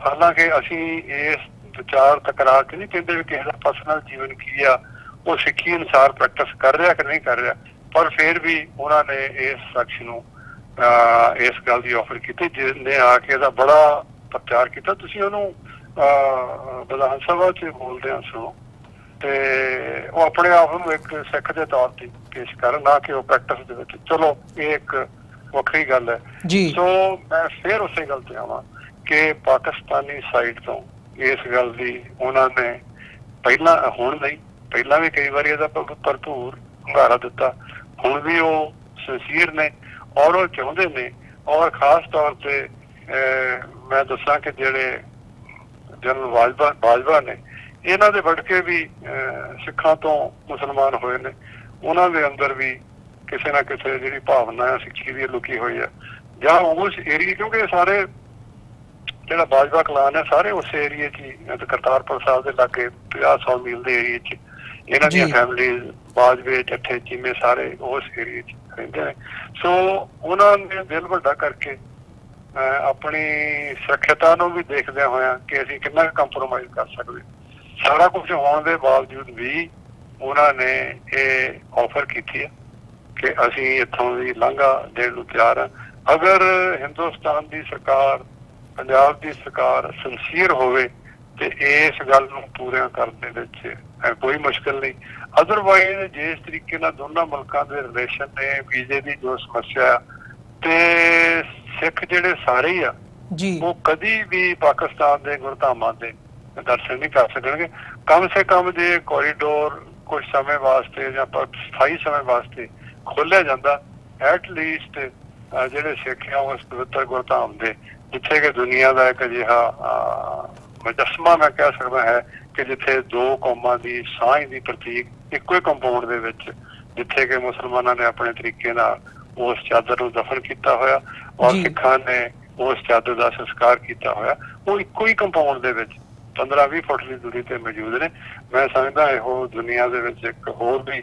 ਹਾਲਾਂਕਿ ਅਸੀਂ ਇਸ ਵਿਚਾਰ ਤਕਰਾਰ ਚ ਨਹੀਂ ਕਹਿੰਦੇ ਵੀ ਕਿਸੇ ਦਾ ਪਰਸਨਲ ਜੀਵਨ ਕੀ ਆ, ਉਹ ਸਿੱਖੀ ਅਨੁਸਾਰ ਪ੍ਰੈਕਟਿਸ ਕਰ ਰਿਹਾ ਕਿ ਨਹੀਂ ਕਰ ਰਿਹਾ, ਪਰ ਫਿਰ ਵੀ ਉਹਨਾਂ ਨੇ ਇਸ ਸ਼ਖਸ ਨੂੰ ਇਸ ਗੱਲ ਦੀ ਆਫਰ ਕੀਤੀ ਜਿਹਨੇ ਆ ਕੇ ਇਹਦਾ ਬੜਾ ਪ੍ਰਚਾਰ ਕੀਤਾ। ਤੁਸੀਂ ਉਹਨੂੰ ਵਿਧਾਨ ਸਭਾ ਚ ਬੋਲਦੇ ਆ ਸੁਣੋ ਤੇ ਉਹ ਆਪਣੇ ਆਪ ਨੂੰ ਇੱਕ ਸਿੱਖ ਦੇ ਤੌਰ ਤੇ ਪੇਸ਼ ਕਰਨ, ਨਾ ਕਿ ਉਹ ਪ੍ਰੈਕਟਿਸ ਦੇ ਵਿੱਚ। ਚਲੋ ਇਹ ਇੱਕ ਵੱਖਰੀ ਗੱਲ ਹੈ ਜੀ। ਸੋ ਮੈਂ ਫਿਰ ਉਸੇ ਗੱਲ ਤੇ ਆਵਾਂ ਕਿ ਪਾਕਿਸਤਾਨੀ ਸਾਈਡ ਤੋਂ ਇਸ ਗੱਲ ਦੀ ਉਹਨਾਂ ਨੇ ਪਹਿਲਾਂ ਹੁਣ ਨਹੀਂ ਪਹਿਲਾਂ ਵੀ ਕਈ ਵਾਰੀ ਇਹਦਾ ਭਰਪੂਰ ਹੁੰਗਾਰਾ ਦਿੱਤਾ, ਹੁਣ ਵੀ ਉਹ ਸਿੰਸੀਅਰ ਨੇ ਔਰ ਉਹ ਚਾਹੁੰਦੇ ਨੇ। ਔਰ ਖਾਸ ਤੌਰ ਤੇ ਮੈਂ ਦੱਸਾਂ ਕਿ ਜਿਹੜੇ ਜਨਰਲ ਬਾਜਵਾ ਨੇ ਇਹਨਾਂ ਦੇ ਵੜ ਕੇ ਵੀ ਸਿੱਖਾਂ ਤੋਂ ਮੁਸਲਮਾਨ ਹੋਏ ਨੇ, ਉਹਨਾਂ ਦੇ ਅੰਦਰ ਵੀ ਕਿਸੇ ਨਾ ਕਿਸੇ ਜਿਹੜੀ ਭਾਵਨਾ ਆ ਸਿੱਖੀ ਦੀ ਲੁਕੀ ਹੋਈ ਆ ਜਾਂ ਉਸ ਏਰੀਏ, ਕਿਉਂਕਿ ਸਾਰੇ ਜਿਹੜਾ ਬਾਜਵਾ ਕਲਾਨ ਹੈ ਸਾਰੇ ਉਸ ਏਰੀਏ ਚ ਹੀ, ਕਰਤਾਰਪੁਰ ਸਾਹਿਬ ਦੇ ਲਾਗੇ 50-100 ਮੀਲ ਦੇ ਏਰੀਏ ਚ ਇਹਨਾਂ ਦੀਆਂ ਫੈਮਿਲੀਜ਼ ਬਾਜਵੇ ਜੱਠੇ ਚੀਮੇ ਸਾਰੇ ਉਸ ਏਰੀਏ ਚ ਰਹਿੰਦੇ ਨੇ। ਸੋ ਉਹਨਾਂ ਨੇ ਦਿਲ ਵੱਡਾ ਕਰਕੇ ਆਪਣੀ ਸੁਰੱਖਿਅਤਾ ਨੂੰ ਵੀ ਦੇਖਦਿਆਂ ਹੋਇਆਂ ਕਿ ਅਸੀਂ ਕਿੰਨਾ ਕੰਪਰੋਮਾਈਜ਼ ਕਰ ਸਕਦੇ, ਸਾਰਾ ਕੁਝ ਹੋਣ ਦੇ ਬਾਵਜੂਦ ਵੀ ਉਹਨਾਂ ਨੇ ਇਹ ਆਫਰ ਕੀਤੀ ਹੈ ਕਿ ਅਸੀਂ ਇੱਥੋਂ ਦੀ ਲਾਂਘਾ ਦੇਣ ਨੂੰ ਤਿਆਰ ਹਾਂ। ਅਗਰ ਹਿੰਦੁਸਤਾਨ ਦੀ ਸਰਕਾਰ, ਪੰਜਾਬ ਦੀ ਸਰਕਾਰ ਸਿੰਸੀਅਰ ਹੋਵੇ ਤੇ ਇਸ ਗੱਲ ਨੂੰ ਪੂਰਾ ਕਰਨ ਦੇ ਵਿੱਚ ਕੋਈ ਮੁਸ਼ਕਿਲ ਨਹੀਂ। ਅਦਰਵਾਈਜ਼ ਜਿਸ ਤਰੀਕੇ ਨਾਲ ਦੋਨਾਂ ਮੁਲਕਾਂ ਦੇ ਰਿਲੇਸ਼ਨ ਨੇ, ਵੀਜ਼ੇ ਦੀ ਜੋ ਸਮੱਸਿਆ ਤੇ ਸਿੱਖ ਜਿਹੜੇ ਸਾਰੇ ਹੀ ਆ ਉਹ ਕਦੀ ਵੀ ਪਾਕਿਸਤਾਨ ਦੇ ਗੁਰਧਾਮਾਂ ਦੇ ਦਰਸ਼ਨ ਨਹੀਂ ਕਰ ਸਕਣਗੇ। ਕਮ ਸੇ ਕਮ ਜੇ ਕੋਰੀਡੋਰ ਕੁਝ ਸਮੇਂ ਵਾਸਤੇ ਜਾਂ ਸਥਾਈ ਸਮੇਂ ਵਾਸਤੇ ਖੋਲਿਆ ਜਾਂਦਾ, ਐਟਲੀਸਟ ਜਿਹੜੇ ਸਿੱਖ ਆ ਉਸ ਪਵਿੱਤਰ ਗੁਰਧਾਮ ਦੇ, ਜਿੱਥੇ ਕਿ ਦੁਨੀਆ ਦਾ ਇੱਕ ਅਜਿਹਾ ਮੁਜੱਸਮਾ ਮੈਂ ਕਹਿ ਸਕਦਾ ਹੈ ਕਿ ਜਿੱਥੇ ਦੋ ਕੌਮਾਂ ਦੀ ਸਾਂਝ ਦੀ ਪ੍ਰਤੀਕ ਇੱਕੋ ਹੀ ਕੰਪਾਊਂਡ ਦੇ ਵਿੱਚ, ਜਿੱਥੇ ਕਿ ਮੁਸਲਮਾਨਾਂ ਨੇ ਆਪਣੇ ਤਰੀਕੇ ਨਾਲ ਉਸ ਚਾਦਰ ਨੂੰ ਦਫਨ ਕੀਤਾ ਹੋਇਆ ਔਰ ਸਿੱਖਾਂ ਨੇ ਉਸ ਚਾਦਰ ਦਾ ਸੰਸਕਾਰ ਕੀਤਾ ਹੋਇਆ, ਉਹ ਇੱਕੋ ਹੀ ਕੰਪਾਊਂਡ ਦੇ ਵਿੱਚ 15-20 ਫੁੱਟ ਦੀ ਦੂਰੀ ਤੇ ਮੌਜੂਦ ਨੇ। ਮੈਂ ਸਮਝਦਾ ਇਹੋ ਦੁਨੀਆ ਦੇ ਵਿੱਚ ਇੱਕ ਹੋਰ ਵੀ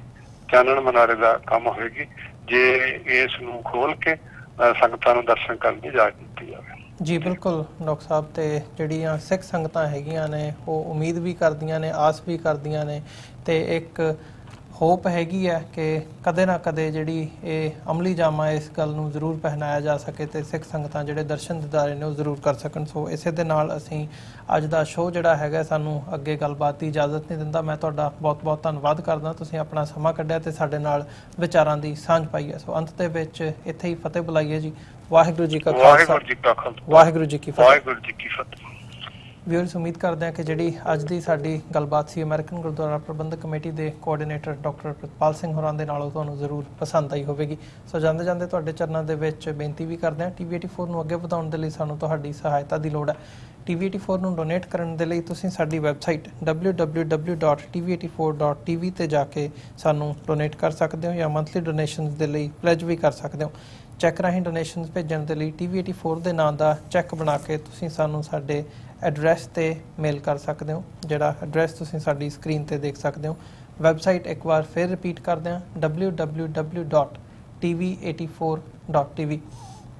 ਚਾਨਣ ਮਨਾਰੇ ਦਾ ਕੰਮ ਹੋਏਗੀ ਜੇ ਇਸ ਨੂੰ ਖੋਲ ਕੇ ਸੰਗਤਾਂ ਨੂੰ ਦਰਸ਼ਨ ਕਰਨ ਦੀ ਇਜਾਜ਼ਤ ਦਿੱਤੀ ਜਾਵੇ। ਜੀ ਬਿਲਕੁਲ ਡਾਕਟਰ ਸਾਹਿਬ, ਤੇ ਜਿਹੜੀਆਂ ਸਿੱਖ ਸੰਗਤਾਂ ਹੈਗੀਆਂ ਨੇ ਉਹ ਉਮੀਦ ਵੀ ਕਰਦੀਆਂ ਨੇ, ਆਸ ਵੀ ਕਰਦੀਆਂ ਨੇ, ਤੇ ਇੱਕ ਹੋਪ ਹੈਗੀ ਹੈ ਕਿ ਕਦੇ ਨਾ ਕਦੇ ਜਿਹੜੀ ਇਹ ਅਮਲੀ ਜਾਮਾ ਇਸ ਗੱਲ ਨੂੰ ਜ਼ਰੂਰ ਪਹਿਨਾਇਆ ਜਾ ਸਕੇ ਤੇ ਸਿੱਖ ਸੰਗਤਾਂ ਜਿਹੜੇ ਦਰਸ਼ਨ ਦੀਦਾਰੇ ਨੇ ਉਹ ਜ਼ਰੂਰ ਕਰ ਸਕਣ। ਸੋ ਇਸੇ ਦੇ ਨਾਲ ਅਸੀਂ ਅੱਜ ਦਾ ਸ਼ੋਅ ਜਿਹੜਾ ਹੈਗਾ ਸਾਨੂੰ ਅੱਗੇ ਗੱਲਬਾਤ ਦੀ ਇਜਾਜ਼ਤ ਨਹੀਂ ਦਿੰਦਾ। ਮੈਂ ਤੁਹਾਡਾ ਬਹੁਤ ਬਹੁਤ ਧੰਨਵਾਦ ਕਰਦਾ, ਤੁਸੀਂ ਆਪਣਾ ਸਮਾਂ ਕੱਢਿਆ ਤੇ ਸਾਡੇ ਨਾਲ ਵਿਚਾਰਾਂ ਦੀ ਸਾਂਝ ਪਾਈ ਹੈ। ਸੋ ਅੰਤ ਦੇ ਵਿੱਚ ਇੱਥੇ ਹੀ ਫਤਿਹ ਬੁਲਾਈਏ ਜੀ। ਵਾਹਿਗੁਰੂ ਜੀ ਕਾ ਖਾਲਸਾ, ਵਾਹਿਗੁਰੂ ਜੀ ਕੀ ਫਤਿਹ। ਵਿਊਅਰਸ, ਉਮੀਦ ਕਰਦੇ ਹਾਂ ਕਿ ਜਿਹੜੀ ਅੱਜ ਦੀ ਸਾਡੀ ਗੱਲਬਾਤ ਸੀ ਅਮਰੀਕਨ ਗੁਰਦੁਆਰਾ ਪ੍ਰਬੰਧਕ ਕਮੇਟੀ ਦੇ ਕੋਆਰਡੀਨੇਟਰ ਡਾਕਟਰ ਪ੍ਰਿਤਪਾਲ ਸਿੰਘ ਹੋਰਾਂ ਦੇ ਨਾਲ ਤੁਹਾਨੂੰ ਜ਼ਰੂਰ ਪਸੰਦ ਆਈ ਹੋਵੇਗੀ। ਸੋ ਜਾਂਦੇ ਜਾਂਦੇ ਤੁਹਾਡੇ ਚਰਨਾਂ ਦੇ ਵਿੱਚ ਬੇਨਤੀ ਵੀ ਕਰਦੇ ਹਾਂ, TV84 ਨੂੰ ਅੱਗੇ ਵਧਾਉਣ ਦੇ ਲਈ ਸਾਨੂੰ ਤੁਹਾਡੀ ਸਹਾਇਤਾ ਦੀ ਲੋੜ ਹੈ। TV84 ਨੂੰ ਡੋਨੇਟ ਕਰਨ ਦੇ ਲਈ ਤੁਸੀਂ ਸਾਡੀ ਵੈਬਸਾਈਟ www.tv84.tv ਤੇ ਜਾ ਕੇ ਸਾਨੂੰ ਡੋਨੇਟ ਕਰ ਸਕਦੇ ਹੋ ਜਾਂ ਮੰਥਲੀ ਡੋਨੇਸ਼ਨਸ ਦੇ ਲਈ ਪਲੇਜ ਵੀ ਕਰ ਸਕਦੇ ਹੋ। ਚੈੱਕ ਰਾਹੀਂ ਡੋਨੇਸ਼ਨਸ ਭੇਜਣ ਦੇ ਲਈ TV84 ਦੇ ਨਾਂ ਦਾ ਚੈੱਕ ਬਣਾ ਕੇ ਤੁਸੀਂ ਸਾਨੂੰ ਸਾਡੇ ਐਡਰੈਸ ਤੇ ਮੇਲ ਕਰ ਸਕਦੇ ਹੋ, ਜਿਹੜਾ ਐਡਰੈਸ ਤੁਸੀਂ ਸਾਡੀ ਸਕਰੀਨ ਤੇ ਦੇਖ ਸਕਦੇ ਹੋ। ਵੈਬਸਾਈਟ ਇੱਕ ਵਾਰ ਫਿਰ ਰਿਪੀਟ ਕਰਦੇ ਹਾਂ, www.tv84.tv।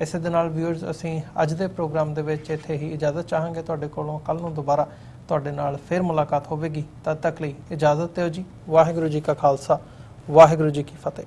ਇਸੇ ਦੇ ਨਾਲ ਵਿਊਅਰਸ, ਅਸੀਂ ਅੱਜ ਦੇ ਪ੍ਰੋਗਰਾਮ ਦੇ ਵਿੱਚ ਇੱਥੇ ਹੀ ਇਜਾਜ਼ਤ ਚਾਹਾਂਗੇ ਤੁਹਾਡੇ ਕੋਲੋਂ। ਕੱਲ੍ਹ ਨੂੰ ਦੁਬਾਰਾ ਤੁਹਾਡੇ ਨਾਲ ਫਿਰ ਮੁਲਾਕਾਤ ਹੋਵੇਗੀ। ਤਦ ਤੱਕ ਲਈ ਇਜਾਜ਼ਤ ਦਿਓ ਜੀ। ਵਾਹਿਗੁਰੂ ਜੀ ਕਾ ਖਾਲਸਾ, ਵਾਹਿਗੁਰੂ ਜੀ ਕੀ ਫਤਿਹ।